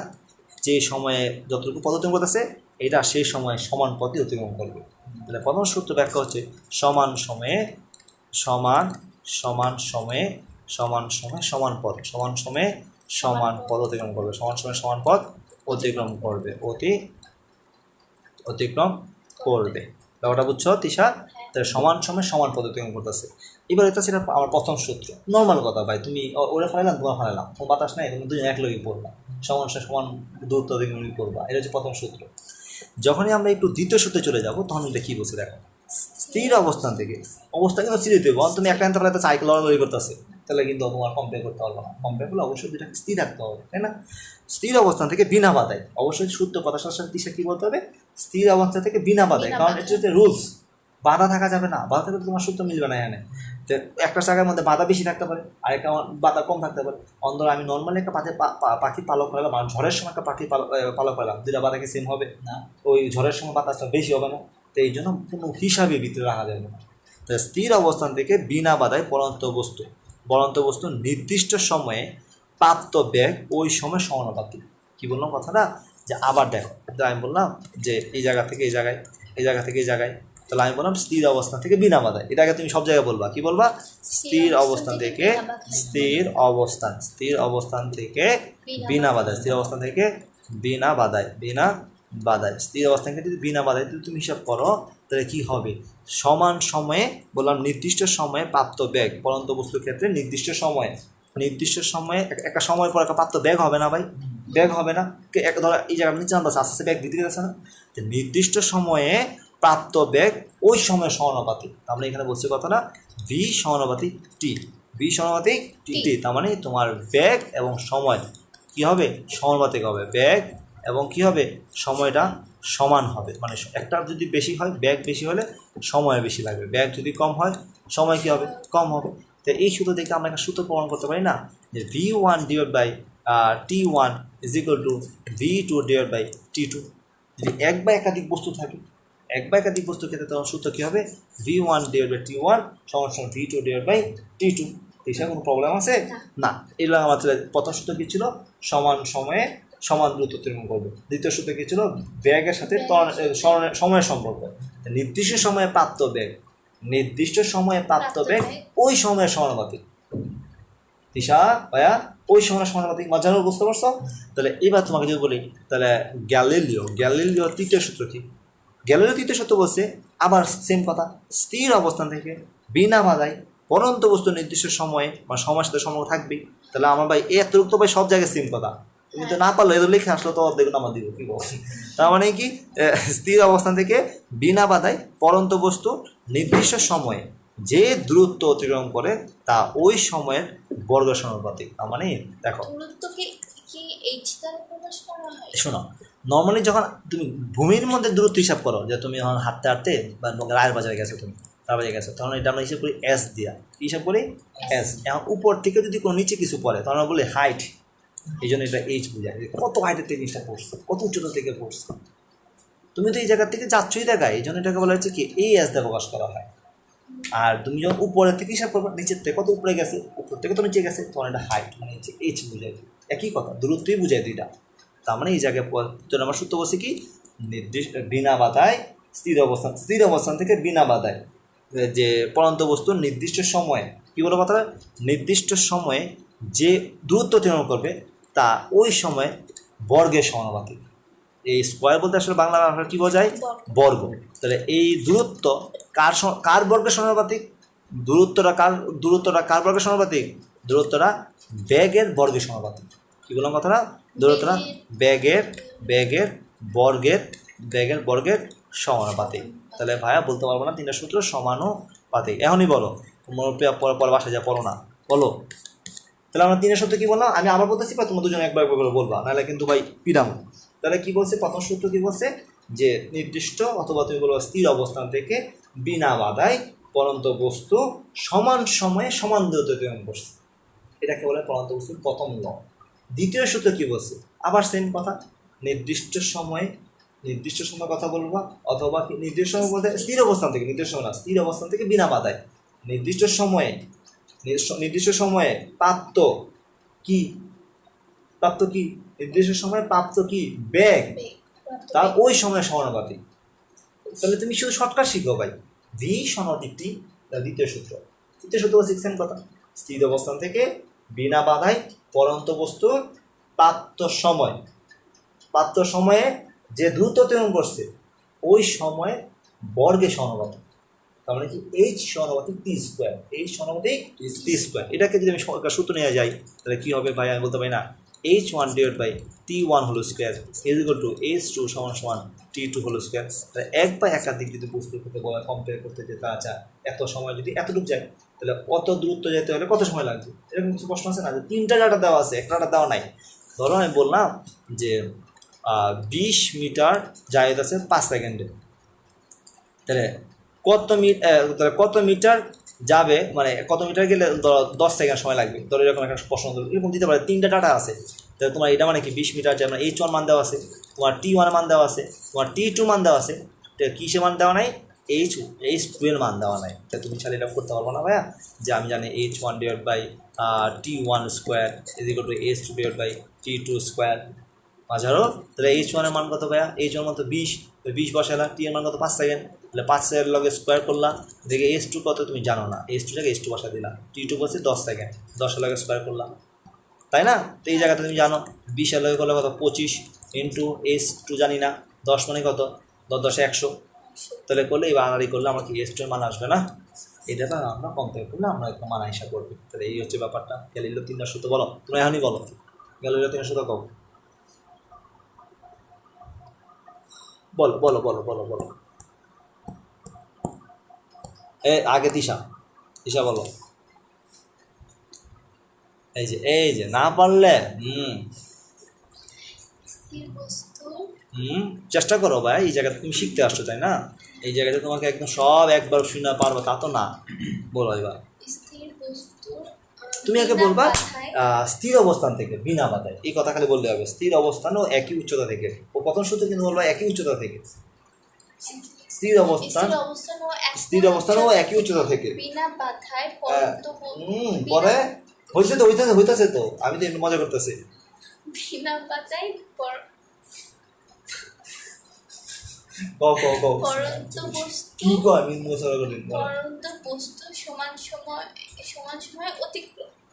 যে সময়ে যতটুকু পথ অতিক্রম করতেছে, এটা সেই সময়ে সমান পথই অতিক্রম করবে। তাহলে প্রথম সূত্র ব্যাখ্যা হচ্ছে সমান সময়ে সমান পথ, সমান পথ অতিক্রম করবে, সমান পথ অতিক্রম করবে। ব্যাপারটা বুঝছো তিশা? তাহলে সমান সময়ে সমান পথ অতিক্রম করতেছে। এবার এটা সেটা আমার প্রথম সূত্র, নর্মাল কথা ভাই, তুমি ওরা ফালাইলাম, তোমার ফালাইলাম, তোমার বাতাস নাই, তুমি দুজন এক লগেই পড়বা, সমান দূরত্ব অতিক্রম করবা, এটা হচ্ছে প্রথম সূত্র। যখনই আমরা একটু দ্বিতীয় সূত্রে চলে যাবো, তখন এটা কী বলছে দেখো, স্থির অবস্থান থেকে, অবস্থা কিন্তু স্থির হইতে হবে। তুমি একটা আনতে পারলে সাইকেল লড়ালড়ি করতেছে, তাহলে কিন্তু তোমার কম্পেয়ার করতে পারবো না। কম্পেয়ার করলে অবশ্যই দুটাকে স্থির রাখতে হবে, তাই না? স্থির অবস্থান থেকে বিনা বাধায়, অবশ্যই সূত্র কথার সাথে দিশা কী বলতে হবে, স্থির অবস্থা থেকে বিনা বাধায়, কারণ এটা হচ্ছে রুলস, বাধা থাকা যাবে না, বাধা থাকলে তোমার সূত্র মিলবে না। এখানে তো একটা জায়গার মধ্যে বাধা বেশি থাকতে পারে, আর একটা বাধা কম থাকতে পারে। অন্তর আমি নর্মালি একটা পাখি পালক করলাম, আর ঝড়ের সময় একটা পাখি পালক করলাম, দুটা বাধা কি সেম হবে না? ওই ঝড়ের সময় বাতাসটা বেশি হবে না, তো এই জন্য কোনো হিসাবে ভিতরে রাখা যাবে না। তো স্থির অবস্থান থেকে বিনা বাধায় পরন্ত বস্তু নির্দিষ্ট সময়ে প্রাপ্ত বেগ ওই সময় সমানুপাতিক। কি বললাম কথাটা, যে আবার দেখো, আমি বললাম যে এই জায়গা থেকে এই জায়গায়, এই জায়গা থেকে এই জায়গায়, তাহলে আমি বললাম স্থির অবস্থান থেকে বিনা বাধায়, এটাকে তুমি সব জায়গায় বলবা, কি বলবা, স্থির অবস্থান থেকে বিনা বাধায়, স্থির অবস্থান থেকে বিনা বাধায়, স্থির অবস্থান থেকে যদি বিনা বাধায় তুমি হিসাব করো, তাহলে কি হবে, সমান সময়ে, বললাম নির্দিষ্ট সময়ে প্রাপ্ত বেগ, পরন্ত বস্তুর ক্ষেত্রে নির্দিষ্ট সময়ে একটা সময় পর একটা প্রাপ্ত বেগ হবে না ভাই, বেগ হবে না। ধরো এই জায়গায় নিচে আনতেছে, আস্তে আস্তে বেগ দিতে গেছে না, তো নির্দিষ্ট সময়ে প্রাপ্ত বেগ ওই সময় সমানুপাতিক। আমরা এখানে বলছি কথা না, ভি সমানুপাতিক টি, তার মানে তোমার বেগ এবং সময় কি হবে, সমানুপাতিক হবে, বেগ এবং কি হবে, সময়টা সমান হবে। মানে একটা যদি বেশি হয়, বেগ বেশি হলে সময় বেশি লাগবে, বেগ যদি কম হয় সময় কি হবে, কম হবে। তো এই সূত্র দেখে আমরা একটা সূত্র প্রমাণ করতে পারি না, যে V1 divide by T1 is equal to V2 divide by T2। যদি এক বা একাধিক বস্তু থাকে, ক্ষেত্রে তখন সূত্র কী হবে, V1 ডিভাইড বাই T1 সমান V2 ডিভাইড বাই T2। এসে কোনো প্রবলেম আছে না? এগুলো আমার প্রথম সূত্র কী ছিল, সমান সময়ে সমান দ্রুত অতিক্রম করবে। দ্বিতীয় সূত্র কী ছিল, বেগের সাথে সময়ের সম্পর্ক, নির্দিষ্ট সময়ে প্রাপ্ত বেগ ওই সময়ের সমানুপাতিক। দিশা ভাইয়া, ওই সময়ের সমানুপাতিক, মজা বুঝতে পারছো? তাহলে এবার তোমাকে যদি বলি, তাহলে গ্যালিলিও তৃতীয় সূত্র কি, গ্যালিলিও তৃতীয় সূত্র বলছে আবার সেম কথা, স্থির অবস্থান থেকে বিনা বাধায় পরন্ত বস্তু নির্দিষ্ট সময়ে বা সময়ের সাথে সম্পর্ক থাকবেই। তাহলে আমার ভাই এতটুকু তো ভাই সব জায়গায় সেম কথা, তুমি তো না পারলে এদের লিখে আসলো তো অর্ধেক নাম্বার দিব কি বল। তার মানে কি স্থির অবস্থান থেকে বিনা বাধায় পরন্ত বস্তু নির্দিষ্ট সময়ে যে দূরত্ব অতিক্রম করে তা ওই সময়ের বর্গ সমানুপাতিক। তার মানে দেখো দূরত্বকে কি এইচ দ্বারা প্রকাশ করা হয়? শোনো, নর্মালি যখন তুমি ভূমির মধ্যে দূরত্ব হিসাব করো, যে তুমি যখন হাঁটতে হাঁটতে বা রায়ের বাজারে গেছো, তুমি রায়ের বাজারে গেছো, তখন এটা আমরা হিসাব করি এস দিয়া, হিসাব করি এস। এখন উপর থেকে যদি কোনো নিচে কিছু পড়ে তখন আমরা বলি হাইট, এই জন্য এটা এইচ বোঝায় কত হাইটের থেকে জিনিসটা পড়ছে, কত উচ্চতা থেকে পড়ছে। তুমি তো এই জায়গা থেকে যাচ্ছই দেখায়, এই জন্য এটাকে বলা হচ্ছে কি এই এস দিয়ে প্রকাশ করা হয়। আর তুমি যখন উপরের থেকে হিসাব করবে নিচের থেকে কত উপরে গেছে, উপর থেকে তো নিচে গেছে, তখন এটা হাইট মানে হচ্ছে এইচ বোঝায়। একই কথা, দূরত্বই বোঝায় দুইটা। তার মানে এই জায়গায় আমার সূত্র বলছে কি নির্দিষ্ট বিনা বাধায় স্থির অবস্থান থেকে বিনা বাধায় যে পরন্ত বস্তুর নির্দিষ্ট সময়ে কী বলো কথা, নির্দিষ্ট সময়ে যে দূরত্ব অতিক্রম করবে তা ওই সময় বর্গের সমানুপাতিক। এই স্কোয়ার বলতে আসলে বাংলা ভাষা কী বোঝায়, বর্গ। তাহলে এই দূরত্ব কার বর্গের সমানুপাতিক, দূরত্বটা কার বর্গের সমানুপাতিক, দূরত্বটা ব্যাগের বর্গের সমানুপাতিক। কী বললাম কথাটা, দূরত্বটা ব্যাগের বর্গের সমানুপাতিক। তাহলে ভাইয়া বলতে পারবো না তিনটা সূত্র সমানুপাতিক। এখনই বলো, পরে বাসায় যা পড়ো না, বলো। তাহলে আমরা তিনের সূত্র কী বললাম, আমি আবার বলতেছি বা তোমরা দুজন একবার করে বলবা, নাহলে কিন্তু ভাই পিডাম। তাহলে কী বলছে, প্রথম সূত্র কী বলছে, যে নির্দিষ্ট অথবা তুমি বলবো স্থির অবস্থান থেকে বিনা বাধায় পরন্ত বস্তু সমান সময়ে সমান দূরত্ব অতিক্রম করছে, এটাকে বলে পরন্ত বস্তুর প্রথম ল। দ্বিতীয় সূত্র কী বলছে, আবার সেম কথা, নির্দিষ্ট সময় কথা বলবা, অথবা নির্দিষ্ট সময় বলতে স্থির অবস্থান থেকে, নির্দিষ্ট সময় না, স্থির অবস্থান থেকে বিনা বাধায় নির্দিষ্ট সময়ে প্রাপ্ত কি নির্দিষ্ট সময়ে প্রাপ্ত কি বেগ, তার ওই সময় সমানুপাতিক। তাহলে তুমি শুধু শর্টকাট শিখো ভাই, ভি সমানুপাতিক টি, দ্বিতীয় সূত্র। তৃতীয় সূত্র বলছে সেম কথা, স্থির অবস্থান থেকে বিনা বাধায় পরন্ত বস্তুর প্রাপ্ত সময়ে যে দ্রুত অতিক্রম করছে ওই সময়ে বর্গের সমানুপাতিক। তার মানে কি এইচ সমানুপাতিক টি স্কোয়ার, এইচ সমানুপাতিক টি স্কোয়ার। এটাকে যদি আমি সূত্র নিয়ে যাই তাহলে কী হবে ভাই, আমি বলতে পারি না H1 divide by T1 whole square is equal to H2 সমান T2 হোল স্কোয়ার। তাহলে এক বা একাধিক যদি বস্তু করতে বলা, কম্পেয়ার করতে যেতে আচ্ছা এত সময় যদি এতটুকু যায় তাহলে অত দূরত্ব যেতে হলে কত সময় লাগবে, এরকম কিছু প্রশ্ন আছে না, যে তিনটা ডাটা দেওয়া আছে একটা ডাটা দেওয়া নাই। ধরো আমি বললাম যে 20 মিটার জায়গা আছে 5 সেকেন্ডে, তাহলে কত মিটার যাবে, মানে কত মিটার গেলে 10 সেকেন্ড সময় লাগবে, ধরো এরকম একটা প্রশ্ন এরকম দিতে পারে। তিনটা ডাটা আছে, তাহলে তোমার এটা মানে কি 20 মিটার যায়, মানে H1 মান দেওয়া আছে, তোমার T1 মান দেওয়া আছে, তোমার T2 মান দেওয়া আছে, কিসে মান দেওয়া নাই, H2 এর মান দেওয়া নাই। তাহলে তুমি চাইলে এটা করতে পারবো না ভাইয়া, যে আমি জানি H1 divide by T1 square is equal to H2 divide by T2 square. মাঝারও তাহলে H1 এর মান কত ভাইয়া, H1 মান তো 20 বসালাম, T এর মান কত 5 সেকেন্ড, তাহলে 5 সেকেন্ড লগে স্কোয়ার করলাম, দেখে H2 কত তুমি জানো না, H2টাকে H2 বসা দিলাম, T2 বলছে 10 সেকেন্ড, 10 এর লগে স্কোয়ার করলাম, তাই না? তো এই জায়গাতে তুমি জানো 20 এর লগে করলে কত 25 ইন্টু H2 জানি না, 10 মানে কত 10 10 100, তাহলে করলে এই বাঙালি করলে আমার কি H2 এর মান আসবে না, এটা তো আমরা কম্পেয়ার করলে আমরা একটা মান হিসাব করবো। তাহলে এই হচ্ছে ব্যাপারটা। গ্যালিলিও তিনটা সূত্র বলো, তোমরা এখনই বলো গ্যালিলিও তিনটা সূত্র কও, বলো বলো বলো বলো বলো। আগে দিশা বলো। এই যে না পারলে চেষ্টা করো ভাই, এই জায়গাতে তুমি শিখতে আসছো তাই না, এই জায়গাতে তোমাকে একদম সব একবার শুনে পারবো তা তো না। বলো এবার তুমি আগে বলবা স্থির অবস্থান থেকে বিনা বাধায়, এই কথা খালি বলতে হবে, স্থির অবস্থানও একই উচ্চতা থেকে, ও প্রথম সূত্র কিন্তু বলবা একই উচ্চতা থেকে, স্থির অবস্থানও একই উচ্চতা থেকে পরে হইতেছে তো আমি তো একটু মজা করতেছি। কি কয় আমি মোছাড়া করি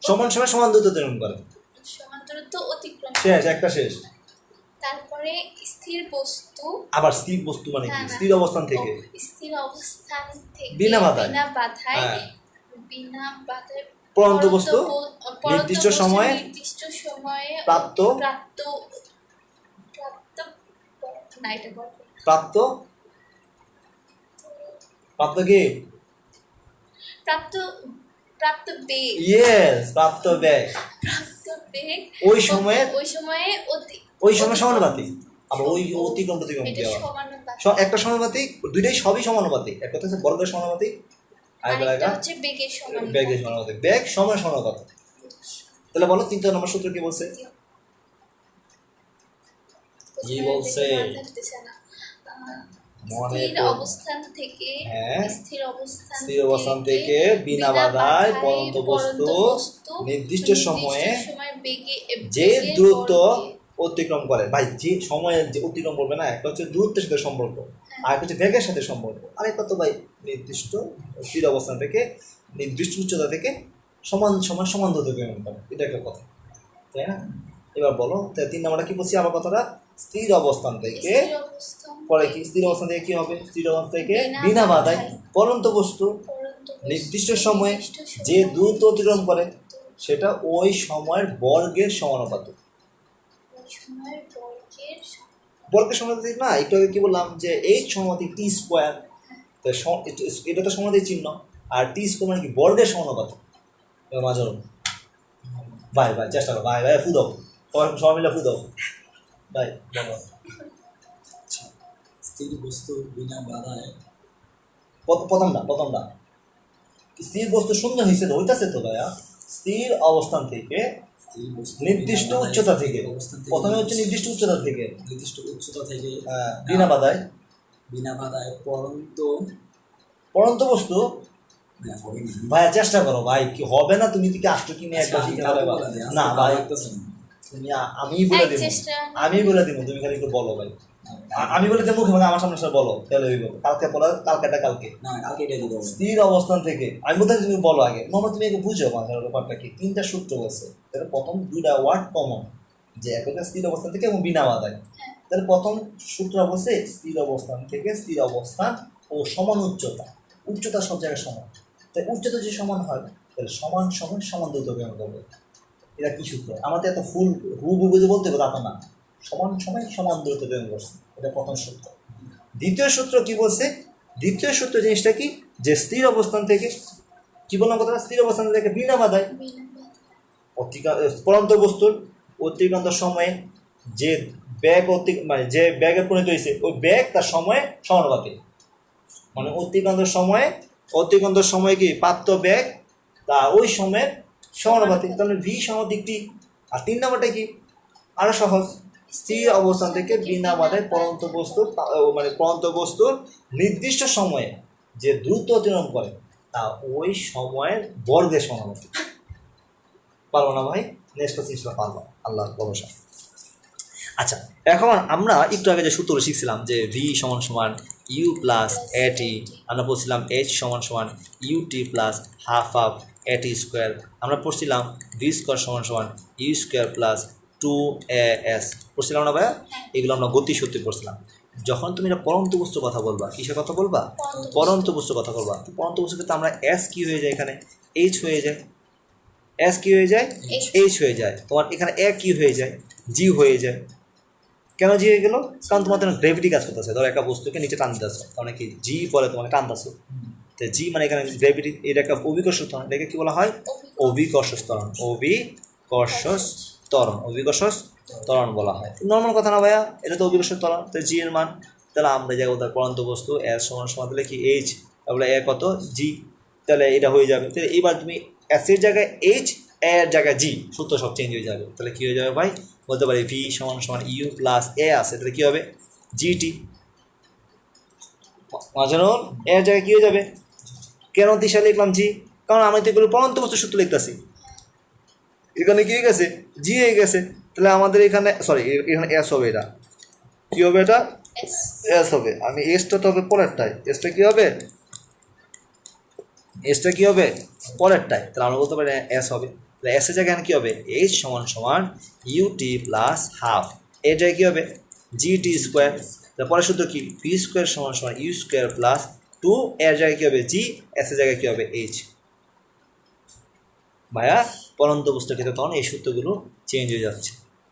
সমান সময় সমান দূরত্ব অতিক্রম করে, শেষ একটা শেষ। তারপরে স্থির বস্তু, আবার স্থির বস্তু মানে কি, স্থির অবস্থান থেকে বিনা বাধায় পরন্ত বস্তু নির্দিষ্ট সময়ে প্রাপ্ত না এটা বল প্রাপ্ত প্রাপ্ত কি প্রাপ্ত প্রাপ্ত বেগ ইয়েস প্রাপ্ত বেগ প্রাপ্ত বেগ ওই সময়ে ওই সময়ে ওই সময় সমানুপাতিক আবার ওই অতিক্রম প্রতিক্রম এটা কি আবার সমানুপাতিক একটা সমানুপাতিক দুইটাই সবই সমানুপাতিক একটা হচ্ছে বর্গের সমানুপাতিক আর আরেকটা হচ্ছে বেগের সমানুপাতিক বেগের সমানুপাতিক বেগ সময় সমানুপাতিক তাহলে বলো 3 নম্বর সূত্র কি বলছে কি বলছে মনে স্থির করো। অবস্থান থেকে হ্যাঁ। স্থির অবস্থান থেকে বিনা বাধায় পরন্ত বস্তু নির্দিষ্ট সময়ে বেগে যে বেগের দ্রুত বর্গে। অতিক্রম করে ভাই যে সময়ে যে অতিক্রম করবে না একটা হচ্ছে দূরত্বের সাথে সম্পর্ক আর একটা হচ্ছে বেগের সাথে সম্পর্ক আরেকটা তো ভাই নির্দিষ্ট স্থির অবস্থান থেকে নির্দিষ্ট উচ্চতা থেকে সমান সমান সমান দূরত্ব অতিক্রম করে এটা একটা কথা তাই না এবার বলো 3 নম্বরটা কি বলছি আমার কথাটা স্থির অবস্থান থেকে স্থির অবস্থান পরে কি স্থির অবস্থান থেকে কি হবে স্থির অবস্থান থেকে বিনা বিনা বাধায় বাধায় পরন্ত বস্তু পরন্ত বস্তু নির্দিষ্ট সময়ে নির্দিষ্ট সময়ে যে দ্রুত অতিক্রম করে সেটা ওই সময়ের বর্গের সমানুপাতিক ওই সময়ের বর্গের বর্গের সমানুপাতিক না একটু আগে কি বললাম যে এইচ সমানুপাতিক টি স্কোয়ার এটা তো সমানুপাতিক চিহ্ন আর টি স্কোয়ার মানে কি বর্গের সমানুপাতিক মাঝে ভাই ভাই চেষ্টা করো ভাই ভাই ফু দাও সবাই মিলে ফু দাও ভাই বলো স্থির বস্তু বিনা বাধায় প্রথমটা স্থির বস্তু শূন্য হয়েছে তো ওইটাছে তো ভাইয়া স্থির অবস্থান থেকে স্থির বস্তু নির্দিষ্ট বিনা বাধায় উচ্চতা থেকে অবস্থান থেকে প্রথমে হচ্ছে নির্দিষ্ট উচ্চতা থেকে নির্দিষ্ট উচ্চতা থেকে বিনা বাধায় বিনা বাধায় পরন্ত বস্তু হবে না। ভাইয়া চেষ্টা করো ভাই কি হবে না তুমি কি আসছো কি নিয়ে একটা আচ্ছা, শিখে আমি ফেলে বলে দিই, না আজকে ভাই ভালো লাগতেছে না। তুমি আমি বলে এক দিব চেষ্টা আমি বলে দিব তুমি খালি একটু বলো ভাই আমি বলে দেবো মুখে মুখে আমার সামনে বলো তাহলে হইব কালকে বলো কালকেটা কালকে না কালকে এটাই দিব স্থির অবস্থান থেকে আমি বলতে তুমি বলো আগে মোহাম্মদ তুমি আগে বুঝো মাঝার ব্যাপারটা কি 3টা সূত্র বলছে তাহলে প্রথম 2টা ওয়ার্ড কমন যে একটা স্থির অবস্থান থেকে এবং বিনা বাধায় তাহলে প্রথম সূত্র বলছে স্থির অবস্থান থেকে স্থির অবস্থান ও সমান উচ্চতা সব জায়গায় সমান তাই উচ্চতা যদি সমান হয় তাহলে সমান সমান সমান দ্রুত অতিক্রম করবে এটা কি সূত্র আমাদের এত ফুল হুবহু বুঝে বলতে হবে তা না সমান সময় সমান দূরত্ব অতিক্রম করছে এটা প্রথম সূত্র দ্বিতীয় সূত্র কি বলছে দ্বিতীয় সূত্র জিনিসটা কি যে স্থির অবস্থান থেকে কি বললাম কথা স্থির অবস্থান থেকে বিনা বাধায় বিনা বাধায় পরন্ত বস্তুর অতিক্রান্ত সময়ে যে ব্যাগ মানে যে ব্যাগে পরিণত হয়েছে ওই ব্যাগ তার সময়ে সমানুপাতিক মানে অতিক্রান্ত সময়ে কি প্রাপ্ত ব্যাগ তা ওই সময়ের সমানুপাতিক তাহলে ভি সমানুপাতিক টি আর 3 নম্বরটা কি আরো সহজ স্থির অবস্থান থেকে বিনা বাধায় পরন্ত বস্তুর নির্দিষ্ট সময়ে যে দ্রুত অতিক্রম করে তা ওই সময়ের বর্গের সমানুপাতিক পারবো না ভাই নেক্সট জিনিসটা পারবো আল্লাহ ভরসা আচ্ছা এখন আমরা একটু আগে যে সূত্র শিখছিলাম যে ভি সমান সমান ইউ প্লাস এটি আমরা বলছিলাম এইচ সমান সমান ইউটি প্লাস হাফ এটি স্কোয়ার আমরা পড়ছিলাম ভি স্কোয়ার সমান সমান ইউ স্কোয়ার প্লাস 2as পড়ছিলাম না ভাইয়া এগুলো আমরা গতি সূত্রে পড়ছিলাম যখন তুমি এটা পরন্ত বস্তুর কথা বলবা কিসের কথা বলবা পরন্ত বস্তুর কথা বলবা পরন্ত বস্তুর ক্ষেত্রে আমরা এস কি হয়ে যায় এখানে এইচ হয়ে যায় এস কি হয়ে যায় এইচ হয়ে যায় তোমার এখানে এ কি হয়ে যায় জি হয়ে যায় কেন জি হয়ে গেল কারণ তোমার গ্রেভিটি কাজ করতেছে ধরো একটা বস্তুকে নিচে টানতে আসো কারণ কি জি পরে তোমাকে টানতেছো তো জি মানে এখানে গ্রেভিটি এটা একটা অভিকর্ষ ত্বরণ এটাকে কি বলা হয় অভিকর্ষ ত্বরণ অভিকর্ষ ত্বরণ বলা হয় নর্মাল কথা না ভাইয়া এটা তো অভিকর্ষ ত্বরণ তো জি এর মান তাহলে আমরা যাই ওদের পরন্ত বস্তু এর সমান সমান তাহলে কি এইচ তাহলে এ কত জি তাহলে এটা হয়ে যাবে তাহলে এবার তুমি এসের জায়গায় এইচ এর জায়গায় জি সূত্র সব চেঞ্জ হয়ে যাবে তাহলে কী হয়ে যাবে ভাই বলতে পারি ভি সমান সমান ইউ প্লাস এ আছে তাহলে কী হবে জিটি মাঝানো এর জায়গায় কী হয়ে যাবে কেন দিশা লিখলাম জি কারণ আমি তো এগুলো পরন্ত বস্তু সূত্র লিখতেছি এখানে কী হয়ে গেছে জি হয়ে গেছে তাহলে আমাদের এখানে এখানে এস হবে এটা কী হবে এটা এস হবে আমি এসটা তো হবে পরেরটাই এসটা কী হবে এসটা কী হবে পরেরটায় তাহলে আমরা বলতে পারি এস হবে তাহলে এসের জায়গায় কী হবে এইচ সমান সমান ইউটি প্লাস হাফ এর জায়গায় কী হবে জিটি স্কোয়ার তাহলে পরের সূত্র কি ভি স্কোয়ার সমান সমান ইউ স্কোয়ার প্লাস 2 এর জায়গায় কী হবে জি এসের জায়গায় কী হবে এইচ ভাইয়া পরন্ত বস্তুর ক্ষেত্রে তখন এই সূত্রগুলো চেঞ্জ হয়ে যাচ্ছে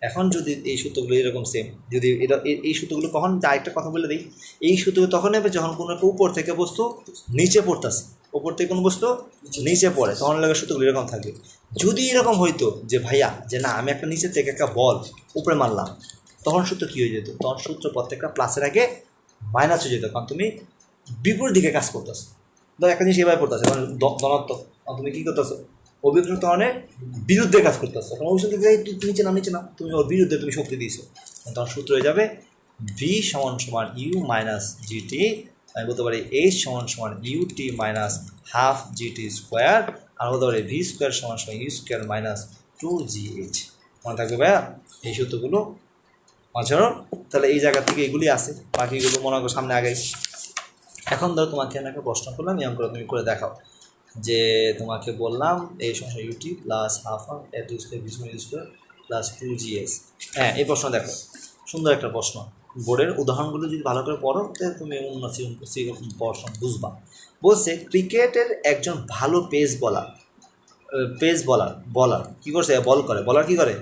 এখন যদি এই সূত্রগুলো এরকম সেম, যদি এটা এই সূত্রগুলো কখন আরেকটা কথা বলে দিই, এই সূত্রগুলো তখন নেবে যখন কোনো একটা উপর থেকে বস্তু নিচে পড়তেছে, উপর থেকে কোনো বস্তু নিচে পড়ে, তখন লাগে সূত্রগুলো এরকম থাকবে। যদি এরকম হইতো যে ভাইয়া যে না আমি একটা নিচের থেকে একটা বল উপরে মারলাম, তখন সূত্র কী হয়ে যেত, তখন সূত্র প্রত্যেকটা প্লাসের আগে মাইনাস হয়ে যেত, কারণ তুমি বিপরীত দিকে কাজ করতেছো। ধর একটা জিনিস এভাবে পড়তেছে মানে ধনাত্মক, তুমি কী করতেছো অভিযোগ ত্বরণের বিরুদ্ধে কাজ করতেছো, তখন অভিযোগ নিচে না তুমি ওর বিরুদ্ধে তুমি শক্তি দিয়েছো, তখন সূত্র হয়ে যাবে ভি সমান সমান ইউ মাইনাস জিটি, আমি বলতে পারি এইচ সমান সমান U T minus half G T square, আর বলতে পারি ভি স্কোয়ার সমান সমান ইউ স্কোয়ার মাইনাস 2gh। মনে থাকবে ভাইয়া এই সূত্রগুলো মাঝারও, তাহলে এই জায়গা থেকে এগুলি আসে, বাকিগুলো মনে করো সামনে আগে। এখন ধরো তোমাকে আমি একটা প্রশ্ন করলাম, এই অঙ্কটা তুমি করে দেখাও, যে তোমাকে বললাম এই সমস্যা u t plus half of a t square b square plus 2gh। হ্যাঁ এই প্রশ্ন দেখো, সুন্দর একটা প্রশ্ন, বোর্ডের উদাহরণগুলো যদি ভালো করে পড়ো তাহলে তুমি অন্য প্রশ্ন বুঝবা। বলছে ক্রিকেটের একজন ভালো বলার কী করছে, বলার কী করে,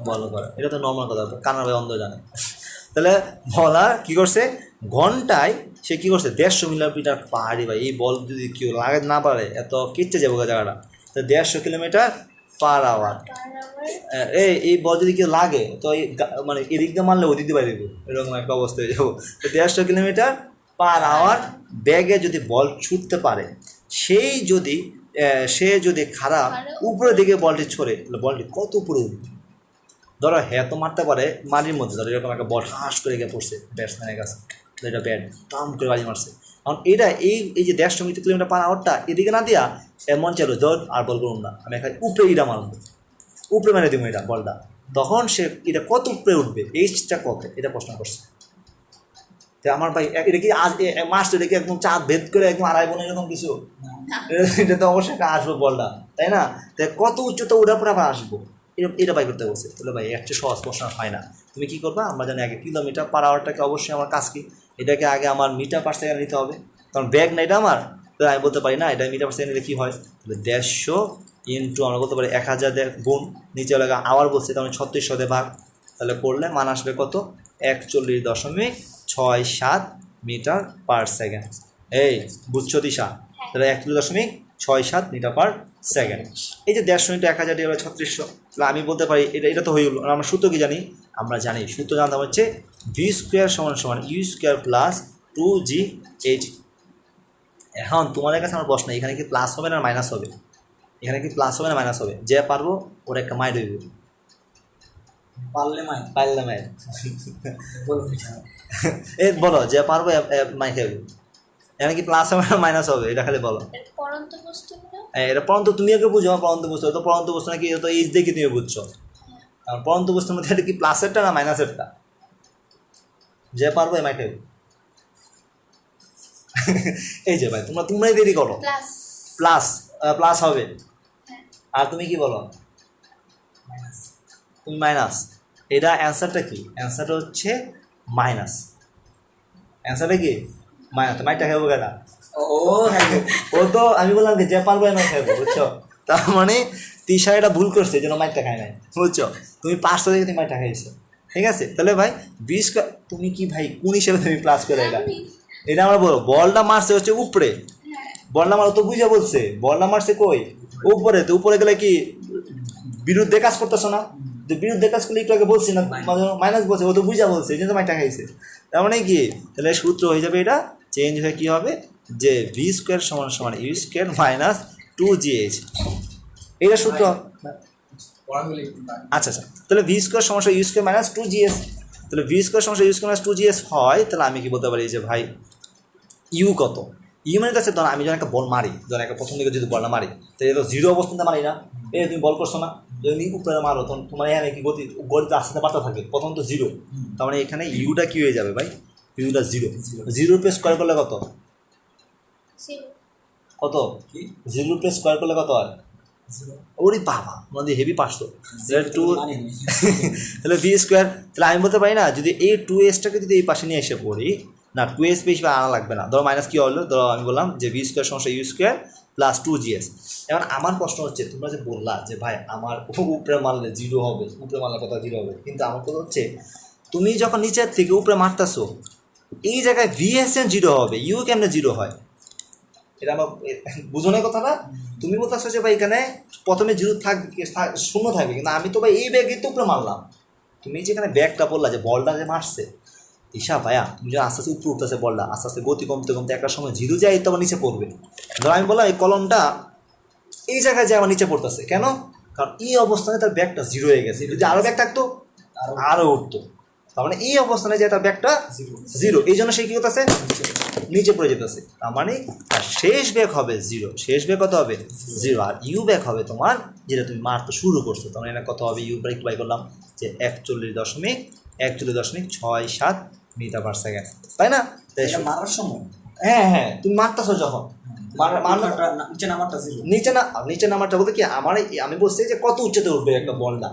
বল করে, এটা তো নর্মাল কথা, কানার ভাই অন্ধ জানে। তাহলে বলার কী করছে, ঘন্টায় সে কী করছে 150 কিলোমিটার পাহাড়ি, ভাই এই বল যদি কেউ লাগে না পারে এত কিচ্ছে যাবো জায়গাটা, তো 150 কিলোমিটার পার আওয়ার। এই বল যদি কেউ লাগে তো এই মানে এদিক দিয়ে মারলে ওদিক দিয়ে বাইরে দেবো, এরকম একটা অবস্থা হয়ে যাবো। তো 150 কিলোমিটার পার আওয়ার ব্যাগে যদি বল ছুটতে পারে, সে যদি খারাপ উপরের দিকে বলটি ছোড়ে, তাহলে বলটি কত উপরে উঠবে। ধরো হ্যাঁ তো মারতে পারে মাটির মধ্যে, ধরো এরকম একটা বল হাস করে গিয়ে পড়ছে ব্যাটসম্যানের কাছে, এটা ব্যাট টাম করে বাজি মারছে, কারণ এটা এই যে 150 কিলোমিটার পার আওয়ারটা এদিকে না দিয়া এমন চালো ধর আর বল করুন না, আমি এখানে উপরে এটা মারবো, উপরে মেরে দিব এটা বলটা, তখন সে এটা কত উপরে উঠবে, এইচটা কত, এটা প্রশ্ন করছে। তো আমার ভাই এটা কি আজ মারছে, এটা কি একদম চাঁদ ভেদ করে একদম আড়াইবো না এরকম কিছু, এটা তো অবশ্যই আসবো বলটা, তাই না? তাই কত উচ্চতা ওঠার পরে আবার আসবো, এটা বাই করতে বলছে। তাহলে ভাই একটা সহজ প্রশ্ন হয় না, তুমি কী করবা, আমরা জানি আগে কিলোমিটার পার আওয়ারটাকে অবশ্যই আমার কাজ কি, এটাকে আগে আমার মিটার পার সেকেন্ড নিতে হবে, কারণ ব্যাগ না এটা আমার, তো আমি বলতে পারি না এটা মিটার পার সেকেন্ড নিলে কী হয়, তাহলে 150 ইন্টু আমরা বলতে পারি 1000 গুণ, নিচে লাগে আওয়ার বলছে, তাহলে 3600 ভাগ, তাহলে করলে মান আসবে কত, 41.67 মিটার পার সেকেন্ড। এই বুঝছো দিশা, তাহলে 41.67 মিটার পার সেকেন্ড। এই যে 150 ইন্টু 1000 হলো 3600, তাহলে আমি বলতে পারি এটা তো হয়ে গেলো। আমরা সূত্র কি জানি, আমরা জানি সূত্র জানতাম হচ্ছে ভি স্কোয়ার সমান সমান ইউ স্কোয়ার প্লাস 2gh। এখন তোমাদের কাছে আমার প্রশ্ন, এখানে কি প্লাস হবে না মাইনাস হবে, এখানে কি প্লাস হবে না মাইনাস হবে, যে পারবো ওর একটা মাইর হইব, পারলে মায়ের বলো বলো যে পারবো মাই খাইব, এখানে কি প্লাস হবে না মাইনাস হবে, এটা খালি বলো। পরন্ত বস্তুগুলো এটা পরন্ত তুমি আগে বুঝো, পরন্ত বস্তু তো পরন্ত বস্তু নাকি, তো এইচ দেখে তুমি বুঝছো, কারণ পরন্ত বস্তুর মধ্যে এটা কি প্লাসেরটা না মাইনাসেরটা, যে পারবো মাই খাইব। এই যে ভাই তোমরাই দেরি করো, প্লাস হবে, আর তুমি কি বলো, তুমি মাইনাস। এটা অ্যান্সারটা কি, অ্যান্সারটা হচ্ছে মাইনাস, অ্যান্সারটা কি মাইনাস, মাইটা খাবো কেনা, ও তো আমি বললাম যে পারবো না খাবো, বুঝছো, তার মানে তিশা এটা ভুল করছে, এই জন্য মাইটা খায় নাই, বুঝছো, তুমি 500 থেকে তুমি মাইটা খাইছো, ঠিক আছে। তাহলে ভাই 20 তুমি কি ভাই কোন হিসেবে তুমি প্লাস করে, এটা আমরা বলো বলটা মারছে হচ্ছে উপরে, বলটা মার তো বুঝা বলছে, বলটা মারছে কই উপরে, তো উপরে গেলে কি বিরুদ্ধে কাজ করতেছো না, যে বিরুদ্ধে কাজ করলে একটু আগে বলছি না মাইনাস বলছে, ও তো বুঝা বলছে, এই জন্য মাইটা খাইছে, তার মানে কি তাহলে সূত্র হয়ে যাবে এটা চেঞ্জ হয়ে কী হবে, যে ভি স্কোয়ার সমান সমান ইউ স্কোয়ার মাইনাস 2gh, এটা সূত্র। আচ্ছা তাহলে ভি স্কোয়ার সমস্যা ইউ স্কোয়ার মাইনাস 2gh, তাহলে ভি স্কোয়ার সমস্যা ইউ স্কোয়ার মাইনাস 2gh হয়, তাহলে আমি কি বলতে পারি যে ভাই ইউ কত, ইউ মানে কাছে ধর আমি যখন একটা বল মারি, ধর একটা প্রথম দিকে যদি বলটা মারি, তো এটা তো জিরো অবস্থাতে মারি না, তুমি বল করছো না, যদি উপরে মারো তখন তোমার এখানে কি গতি আস্তে বাড়তে থাকে, প্রথম তো জিরো, তার মানে এখানে ইউটা কি হয়ে যাবে ভাই, ইউটা জিরো প্রেস স্কোয়ার করলে কত, জিরো প্রেস স্কোয়ার করলে কত হয়, ওরে বাবা আমাদের হেভি 500, তাহলে ভি স্কোয়ার, তাহলে আমি বলতে পারি না যদি এই 2s-টাকে যদি এই পাশে নিয়ে এসে পড়ি, না 2s বেশি আনা লাগবে না, ধরো মাইনাস কী হলো, ধরো আমি বললাম যে ভি স্কোয়ার সমস্যা ইউ স্কোয়ার প্লাস 2GH। এখন আমার প্রশ্ন হচ্ছে, তোমরা যে বললা যে ভাই আমার উপরে মারলে 0 হবে, উপরে মারলে কথা 0 হবে, কিন্তু আমার কথা হচ্ছে তুমি যখন নিচের থেকে উপরে মারতেছো এই জায়গায় VSN 0 হবে, ইউ কেমনে 0 হয়? এটা আমার বুঝো না কথাটা? তুমি বলতেছো যে ভাই এখানে প্রথমে 0 থাকবে, শূন্য থাকবে, কিন্তু আমি তো ভাই এই ব্যাগই তো উপরে মারলাম। তুমি যেখানে ব্যাগটা বললা যে বলটা যে মারছে, ঈশা ভাইয়া তুমি যে আস্তে আস্তে উপরে উঠতেছে বললা, আস্তে আস্তে গতি কমতে কমতে একটা সময় 0 যায় তো আবার নিচে পড়বে। ধর আমি বললাম এই কলমটা এই জায়গায় যে আমার নিচে পড়তেছে কেন? কারণ এই অবস্থানে তার ব্যাগটা 0 হয়ে গেছে, যদি আরও ব্যাগ থাকতো আরও উঠতো। তার মানে এই অবস্থানে যে তার ব্যাগটা 0, এই জন্য সে কী করতেছে, নিচে পড়ে যেতেছে। তার মানে তার শেষ ব্যাগ হবে 0, শেষ ব্যাগ কত হবে 0, আর ইউ ব্যাগ হবে তোমার যেটা তুমি মারতে শুরু করছো। তার মানে এটা কত হবে, ইউ ব্যাগ বাই করলাম যে 41.67 মিটার পার সেকেন্ড, তাই না? এটা মারার সময় হ্যাঁ হ্যাঁ, তুমি মারতেছো যখন নিচে নামারটা 0, নিচে নামাটা বলতে কি আমি বলছি যে কত উচ্চতে উঠবে একটা বলটা,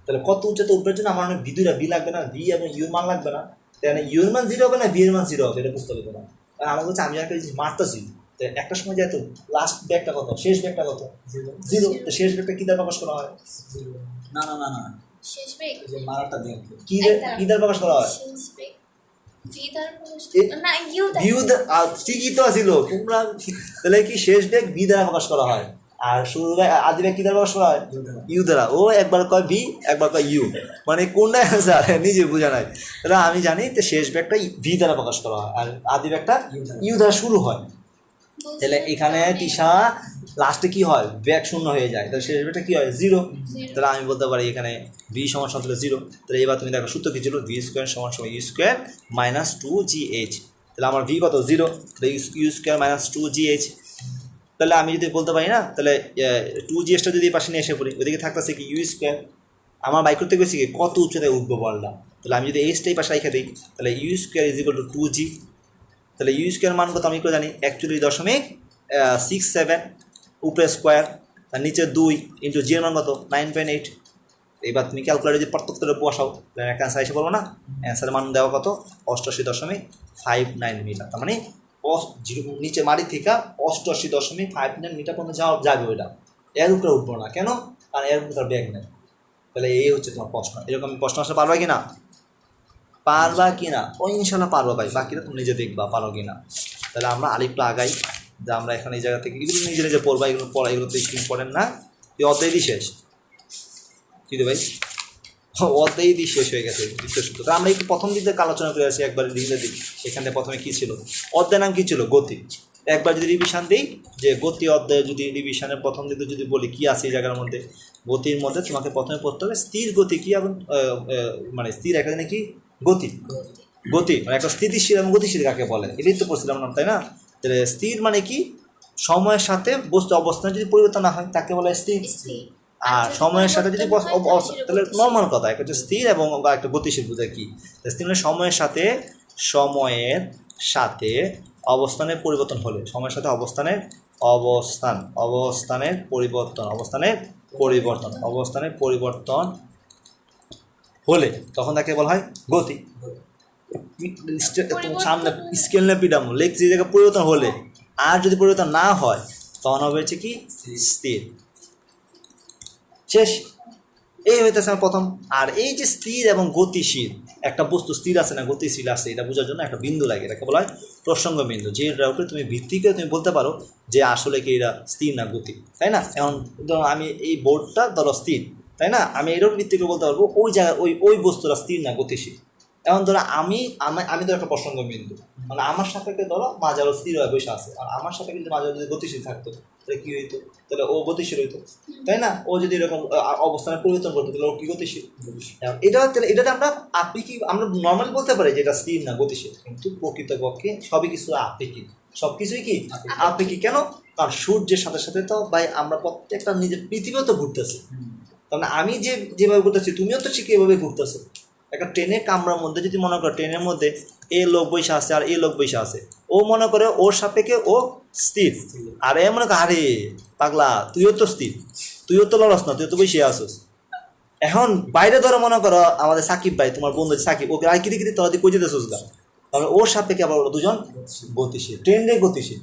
তাহলে কত উচ্চতে উঠবে জন্য আমার অনেক বি লাগবে না, বি এবং ইউর মান লাগবে না, তাহলে ইউর মান 0 হবে না, বি এর মান 0 হবে, এটা বুঝতে হবে তোমার। কারণ আমার হচ্ছে আমি একটা জিনিস মারতেছি, তো একটা সময় যেহেতু লাস্ট ব্যাগটা কত, শেষ ব্যাগটা কত 0, তো শেষ ব্যাগটা কী দ্বারা প্রকাশ করা হয়? 0 না না না না শেষ বেগ এই যে মারাটা দেখো কী দ্বারা প্রকাশ করা হয়? শেষ বেগ ভি দ্বারা প্রকাশ এ- না ইউ ভিউ ঠিকই তো ছিল তোমরা, তাহলে কি শেষ ব্যাগ বি দ্বারা প্রকাশ করা হয়, আর শুরু আদি ব্যাগ কী দ্বারা প্রকাশ করা হয়? ইউ দ্বারা। ও একবার কয় বি, একবার কয় ইউ, মানে কোনটা অ্যান্সার নিজে বোঝা নাই। তাহলে আমি জানি তো শেষ ব্যাগটা ভি দ্বারা প্রকাশ করা হয়, আর আদি ব্যাগটা ইউ দ্বারা শুরু হয়। তাহলে এখানে তিশা লাস্টে কি হয়, ব্যাগ শূন্য হয়ে যায়, তাহলে শেষ ব্যাগটা কী হয় 0। তাহলে আমি বলতে পারি এখানে ভি সমান 0। তাহলে এবার তুমি দেখো সূত্র কী ছিল, ভি স্কোয়ার সমান ইউ স্কোয়ার মাইনাস 2GH। তাহলে আমার ভি কত 0, তাহলে ইউ স্কোয়ার মাইনাস 2GH। তাহলে আমি যদি বলতে পারি না, তাহলে 2GHটা যদি এই পাশে নিয়ে এসে পড়ি, ওইদিকে থাকতেছে কি ইউ স্কোয়ার, আমার বাইক করতে গেছি কি কত উচ্চতায় উঠবো বললা, তাহলে আমি যদি এইচটাই পাশে রেখে দিই তাহলে u square is equal to 2G। তাহলে ইউ স্কোয়ার মান কত আমি করে জানি 41.67 উপরে স্কোয়ার, আর নিচে 2 ইন্টু জি এর মান কত 9.8। এবার তুমি ক্যালকুলেটর যদি প্রত্যেকটা বসাও তাহলে একটা অ্যান্সার এসে বলবো না, অ্যান্সারের মান দেওয়া কত 88.59 মিটার। তার মানে নিচে মাটি থেকে 88.59 মিটার পর্যন্ত যাবে ওইটা, এর উপরে উঠবো না, কেন? কারণ এর উপরে তার ব্যাগ নেই। তাহলে এই হচ্ছে তোমার প্রশ্ন। এরকম প্রশ্ন আসলে পারবা কি না? পারবা কি না? ও ইনশাল্লাহ পারবো ভাই, বাকিটা তুমি নিজে দেখবা পারো কি না। তাহলে আমরা আরেকটু আগাই, যে আমরা এখন এই জায়গা থেকে এগুলো নিজে নিজে পড়বা, এগুলো পড়া এগুলো তো ইম্পর্টেন্ট না, এই অধ্যায়ই শেষ কি রে ভাই, অধ্যায়ই শেষ হয়ে গেছে সূত্র। তো আমরা একটু প্রথম দিকে আলোচনা করে আসি একবার রিভিশন দিই। সেখানে প্রথমে কী ছিল, অধ্যায় নাম কী ছিল, গতি। একবার যদি রিভিশন দিই যে গতি অধ্যায়ে যদি রিভিশনের প্রথম দিকে যদি বলি কী আছে এই জায়গার মধ্যে, গতির মধ্যে তোমাকে প্রথমে পড়তে হবে স্থির গতি কী এবং মানে স্থির একটা কি গতি, গতি মানে একটা স্থিতিশীল এবং গতিশীল কাকে বলে, এটাই তো পড়ছিলাম না, তাই না? তাহলে স্থির মানে কি, সময়ের সাথে বস্তু অবস্থান যদি পরিবর্তন না হয় তাকে বলে স্থির, আর সময়ের সাথে যদি তাহলে নর্মাল কথা, একটা হচ্ছে স্থির এবং একটা গতিশীল বোঝায় কি, স্থির মানে সময়ের সাথে অবস্থানের পরিবর্তন হলে, সময়ের সাথে অবস্থানের পরিবর্তন হলে তখন তাকে বলা হয় গতি। সামনে স্কেল না পিডাম লেখছি জায়গায় পরিবর্তন হলে, আর যদি পরিবর্তন না হয় তখন হবে হচ্ছে কি স্থির। শেষ, এই হইতেছে আমার প্রথম। আর এই যে স্থির এবং গতিশীল, একটা বস্তু স্থির আছে না গতিশীল আছে এটা বোঝার জন্য একটা বিন্দু লাগে, এটাকে বলা হয় প্রসঙ্গ বিন্দু, যেটার উপরে তুমি ভিত্তি করে তুমি বলতে পারো যে আসলে কি এটা স্থির না গতি, তাই না? এখন ধরো আমি এই বোর্ডটা ধরো স্থির, তাই না? আমি এরকম ভিত্তি করে বলতে পারবো ওই জায়গায় ওই বস্তুটা স্থির না গতিশীল। এখন ধরো আমি ধরো একটা প্রসঙ্গ বিন্দু, মানে আমার সাপেক্ষে ধরো মাঝারো স্থির হয়ে বসে আছে, আর আমার সাথে কিন্তু মাঝারো যদি গতিশীল থাকতো তাহলে কী হইতো, তাহলে ও গতিশীল হইতো, তাই না? ও যদি এরকম অবস্থানে পরিবর্তন করতো তাহলে ও কি গতিশীল। এটাতে আমরা নর্মালি বলতে পারি যে এটা স্থির না গতিশীল, কিন্তু প্রকৃতপক্ষে সবই কিছু আপেক্ষিক, সব কিছুই কি আপেক্ষিক। কেন? কারণ সূর্যের সাথে সাথে তো ভাই আমরা প্রত্যেকটা নিজের পৃথিবীও তো ঘুরতেছি, তাহলে আমি যেভাবে ঘুরতেছি তুমিও তো ঠিক এভাবে ঘুরতেছো। একটা ট্রেনের কামরার মধ্যে যদি মনে করো ট্রেনের মধ্যে এ লোক বৈশা আছে আর এ লোক বৈশা আছে, ও মনে করে ওর সাপেক্ষে ও স্থির, আর এ মনে করে আরে পাগলা তুইও তো স্থির, তুইও তো লড়স না, তুইও তো বসে আসোস। এখন বাইরে ধরো মনে করো আমাদের সাকিব ভাই, তোমার বন্ধু সাকিব, ওকে আর কিরি তোরা দিয়ে কই যেতেছোস গা, তাহলে ওর সাপেক্ষে আবার দুজন গতিশীল, ট্রেনের গতিশীল,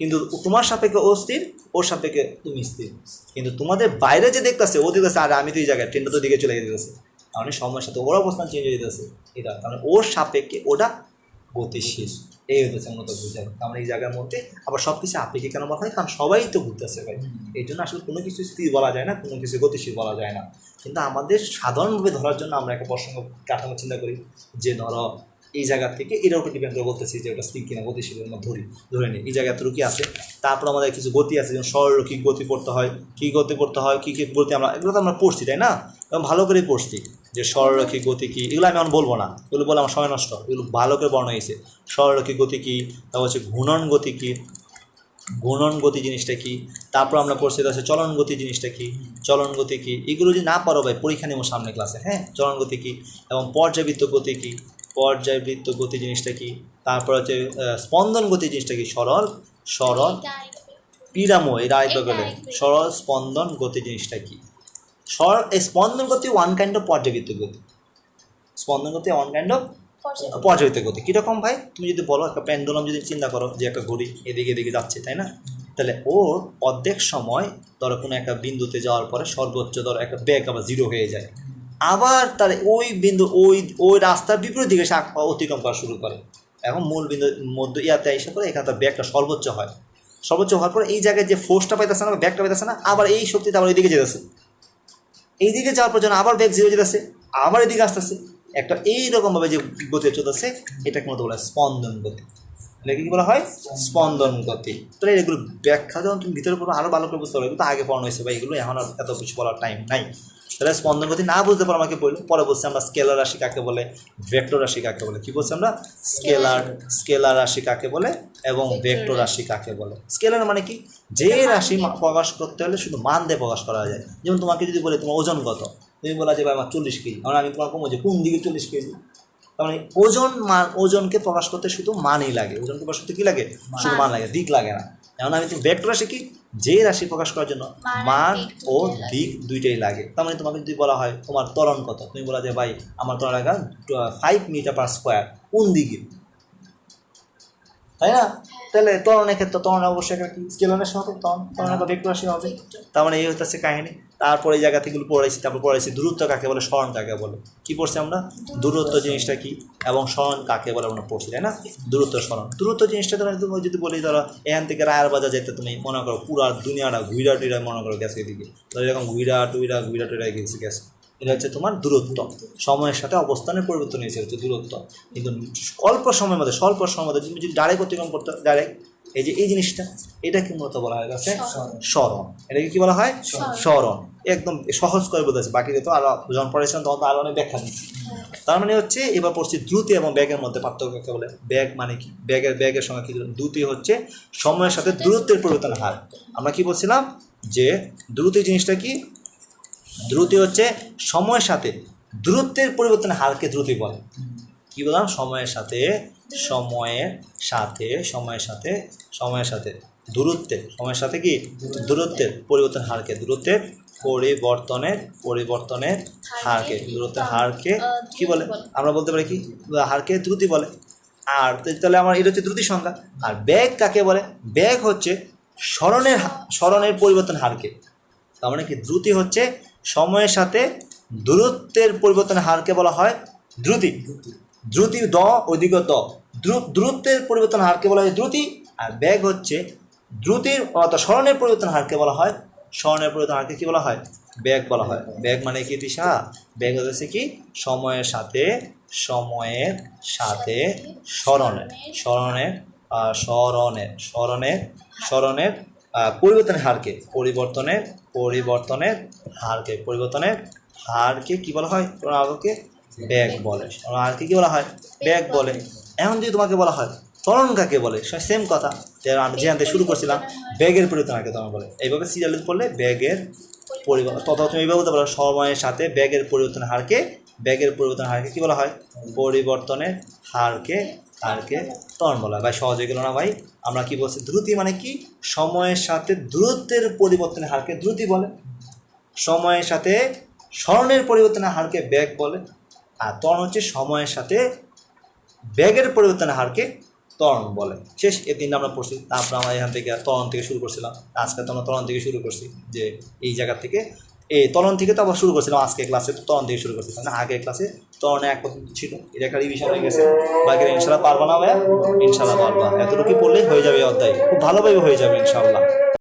কিন্তু তোমার সাপেক্ষে ও স্থির, ওর সাপেক্ষে তুমি স্থির। কিন্তু তোমাদের বাইরে যে দেখতেছে ও দেখতেছে আরে আমি তো এই জায়গায়, ট্রেনটা তো দিকে চলে যেতেছে, তাহলে সময়ের সাথে ওর অবস্থান চেঞ্জ হয়ে যেতেছে। এটা তাহলে ওর সাপেক্ষে ওটা গতিশীল। এই হতেছে মূলত বুঝায়। আমরা এই জায়গার মধ্যে আবার সব কিছু আপেক্ষিক কেন বলা হয়, কারণ সবাই তো ঘুরতেছে ভাই। এই জন্য আসলে কোনো কিছু স্থির বলা যায় না, কোনো কিছু গতিশীল বলা যায় না। কিন্তু আমাদের সাধারণভাবে ধরার জন্য আমরা একটা প্রসঙ্গ কাঠামো চিন্তা করি যে ধরো এই জায়গা থেকে এটার উপর ডিপেন্ড করে বলতেছি যে ওটা স্থির কিনা গতিশীল, আমরা ধরে নিই এই জায়গায় এতটুকু আছে। তারপর আমাদের কিছু গতি আছে, যেমন সরলরৈখিক গতি পড়তে হয়, কী গতি পড়তে হয়, কী কী গতি, আমরা এগুলো তো আমরা পড়ছি তাই না, এবং ভালো করেই পড়ছি যে সরলরৈখিক গতি কী, এগুলো আমি এখন বলবো না, এগুলো বলে আমার সময় নষ্ট। এগুলো ভালো করে বর্ণনা হয়েছে। সরলরৈখিক গতি কী, তারপর হচ্ছে ঘূর্ণন গতি কী, ঘূর্ণন গতি জিনিসটা কি, তারপর আমরা পড়ছি হচ্ছে চলন গতি জিনিসটা কি, চলন গতি কি, এগুলো যদি না পারো ভাই পরীক্ষা নেব সামনে ক্লাসে, হ্যাঁ। চলন গতি কি, এবং পর্যাবৃত্ত গতি কি, পর্যাবৃত্ত গতি জিনিসটা কি, তারপর হচ্ছে স্পন্দন গতি জিনিসটা কি, সরল সরল পিরামো এর আরেকটা গেলে সরল স্পন্দন গতি জিনিসটা কি। এই স্পন্দন গতি ওয়ান কাইন্ড অফ পর্যাবৃত্ত গতি, স্পন্দন গতি ওয়ান কাইন্ড অফ পর্যাবৃত্ত গতি। কীরকম ভাই, তুমি যদি বলো একটা পেন্ডুলাম যদি চিন্তা করো যে একটা ঘড়ি এদিকে এদিকে যাচ্ছে তাই না, তাহলে ওর অর্ধেক সময় ধরো কোনো একটা বিন্দুতে যাওয়ার পরে সর্বোচ্চ ধরো একটা বেগ আবার জিরো হয়ে যায়, আবার তাহলে ওই বিন্দু ওই রাস্তার বিপরীত দিকে সে অতিক্রম করা শুরু করে। এখন মূল বিন্দু মধ্য ইয়াতে এসে পরে এখানে তার ব্যাগটা সর্বোচ্চ হয়, সর্বোচ্চ হওয়ার পরে এই জায়গায় যে ফোর্সটা পাইতেছে না, ব্যাগটা পাইতেছে না, আবার এই শক্তিতে আবার এইদিকে যেতেছে, এইদিকে যাওয়ার পর যেন আবার ব্যাগ জিরো যেতেছে, আবার এদিকে আসতেছে, একটা এইরকমভাবে যে গতি চলতেছে এটাকে মতো বলা হয় স্পন্দন গতি। এটাকে কী বলা হয়, স্পন্দন গতি। তাহলে এগুলো ব্যাখ্যা যখন তুমি ভিতরে পড়ো আরও ভালো করে বুঝতে পারবে, কিন্তু আগে পড়ানো হয়েছে বা এগুলো এখন আর এত কিছু বলার টাইম নাই। তাহলে স্পন্দন গতি না বুঝতে পারো আমাকে বললো, পরে বলছি আমরা স্কেলার রাশি কাকে বলে, ভেক্টর রাশি কাকে বলে। কী বলছি আমরা, স্কেলার রাশি কাকে বলে এবং ভেক্টর রাশি কাকে বলে। স্কেলার মানে কি, যে রাশি প্রকাশ করতে হলে শুধু মান দিয়ে প্রকাশ করা যায়। যেমন তোমাকে যদি বলে তোমার ওজন কত, তুমি বলা যে ভাই আমার 40 কেজি, আমরা আমি তোমার কমো যে কোন দিকে 40 কেজি, তার মানে ওজনকে প্রকাশ করতে শুধু মানই লাগে, ওজনকে প্রকাশ করতে কী লাগে, শুধু মান লাগে, দিক লাগে না। এখন আমি তুমি ভেক্টর রাশি কি, যে রাশি প্রকাশ করার জন্য মান ও দিক দুইটাই লাগে। তার মানে তোমাকে যদি বলা হয় তোমার ত্বরণ কত, তুমি বলা যে ভাই আমার ত্বরণ লাগা 5 মিটার পার স্কোয়ার, কোন দিকে, তাই না। তাহলে ত্বরণের ক্ষেত্রে ত্বরণ অবশ্যই একটা কি স্কেলারের সাথে ত্বরণ একটা ভেক্টর রাশি হবে। তার মানে এই হচ্ছে কাহিনী। তারপরে এই জায়গা থেকে পড়াইছি, তারপর পড়াইছি দূরত্ব কাকে বলে, স্মরণ কাকে বলে। কী পড়ছি আমরা, দূরত্ব জিনিসটা কি এবং স্মরণ কাকে বলে আমরা পড়ছি, তাই না। দূরত্ব স্মরণ, দূরত্ব জিনিসটা ধরো তুমি যদি বলি ধরো এখান থেকে রায়ের বাজার যেতে তুমি মনে করো পুরা দুনিয়াটা ঘুইরা টুইরা মনে করো গেছে এদিকে, ধরো এরকম ঘুইরা টুইরা গেছে গেছে, এটা হচ্ছে তোমার দূরত্ব। সময়ের সাথে অবস্থানের পরিবর্তন হয়েছে হচ্ছে দূরত্ব। কিন্তু স্বল্প সময়ের মধ্যে তুমি যদি ডাইরেক্ট অতিক্রম করতে ডাইরেক্ট এই যে এই জিনিসটা, এটাকে মূলত বলা হয় কাছে স্মরণ। এটাকে কী বলা হয়, স্মরণ। একদম সহজ করে বলতেছে, বাকিটা তো আরো যখন পড়েছিলাম তখন তো আরো অনেক ব্যাখ্যা দিচ্ছি। তার মানে হচ্ছে এবার পড়ছি দ্রুতি এবং ব্যাগের মধ্যে পার্থক্য কাকে বলে। ব্যাগ মানে কি, ব্যাগের সঙ্গে কি, দ্রুতি হচ্ছে সময়ের সাথে দূরত্বের পরিবর্তন হার। আমরা কি বলছিলাম যে দ্রুতি জিনিসটা কি, দ্রুতি হচ্ছে সময়ের সাথে দূরত্বের পরিবর্তনের হারকে দ্রুতি বলে। কী বললাম, সময়ের সাথে দূরত্বের, সময়ের সাথে কি দূরত্বের পরিবর্তন হারকে, দূরত্বের পরিবর্তনের হারকে, দূরত্বের হারকে কি বলে, আমরা বলতে পারি কি হারকে দ্রুতি বলে। আর তাহলে আমার এটা হচ্ছে দ্রুতি সংখ্যা। আর ব্যাগ কাকে বলে, ব্যাগ হচ্ছে স্মরণের পরিবর্তন হারকে। তার মানে কি দ্রুতি হচ্ছে সময়ের সাথে দূরত্বের পরিবর্তনের হারকে বলা হয় দ্রুতি। দ্রুতি ওইদিকে দূরত্বের পরিবর্তন হারকে বলা হয় দ্রুতি। আর ব্যাগ হচ্ছে দ্রুতির অর্থাৎ স্মরণের পরিবর্তন হারকে বলা হয়, স্মরণের পরিবর্তন হারকে কী বলা হয়, ব্যাগ বলা হয়। ব্যাগ মানে কি দিশা, ব্যাগ হচ্ছে কি সময়ের সাথে স্মরণের পরিবর্তনের হারকে কি বলা হয়, আলোকে ব্যাগ বলে। হারকে কি বলা হয়, ব্যাগ বলে। এখন যদি তোমাকে বলা হয় ত্বরণ কাকে বলে, সেম কথা আমি যেখান থেকে শুরু করছিলাম, ব্যাগের পরিবর্তন হারকে ত্বরণ বলে। এইভাবে সিরিয়ালে পড়লে ব্যাগের পরিবর্তন, তথা তুমি এইভাবে বলতে পারো সময়ের সাথে ব্যাগের পরিবর্তন হারকে কি বলা হয়, পরিবর্তনের হারকে ত্বরণ বলা হয়। ভাই সহজে গেল না ভাই। আমরা কি বলছি, দ্রুতি মানে কি সময়ের সাথে দূরত্বের পরিবর্তনের হারকে দ্রুতি বলে, সময়ের সাথে স্মরণের পরিবর্তনের হারকে ব্যাগ বলে। আর ত্বরণ হচ্ছে সময়ের সাথে ব্যাগের পরিবর্তনের হারকে ত্বরণ বলে। শেষ এই তিনটা আমরা পড়ছি। তারপর আমরা এখান থেকে ত্বরণ থেকে শুরু করছিলাম। আজকে তো আমরা ত্বরণ থেকে শুরু করছি, যে এই জায়গা থেকে এই ত্বরণ থেকে তো আবার শুরু করছিলাম। আজকে ক্লাসে ত্বরণ থেকে শুরু করছিলাম না, আগের ক্লাসে ত্বরণে এক পর্যন্ত ছিল। এটা একটা রিভিশন হয়ে গেছে। বাকিরা ইনশাল্লাহ পারবা না ভাইয়া? ইনশাল্লাহ পারবা। এতটুকু পড়লেই হয়ে যাবে এই অধ্যায়, খুব ভালোভাবে হয়ে যাবে ইনশাল্লাহ।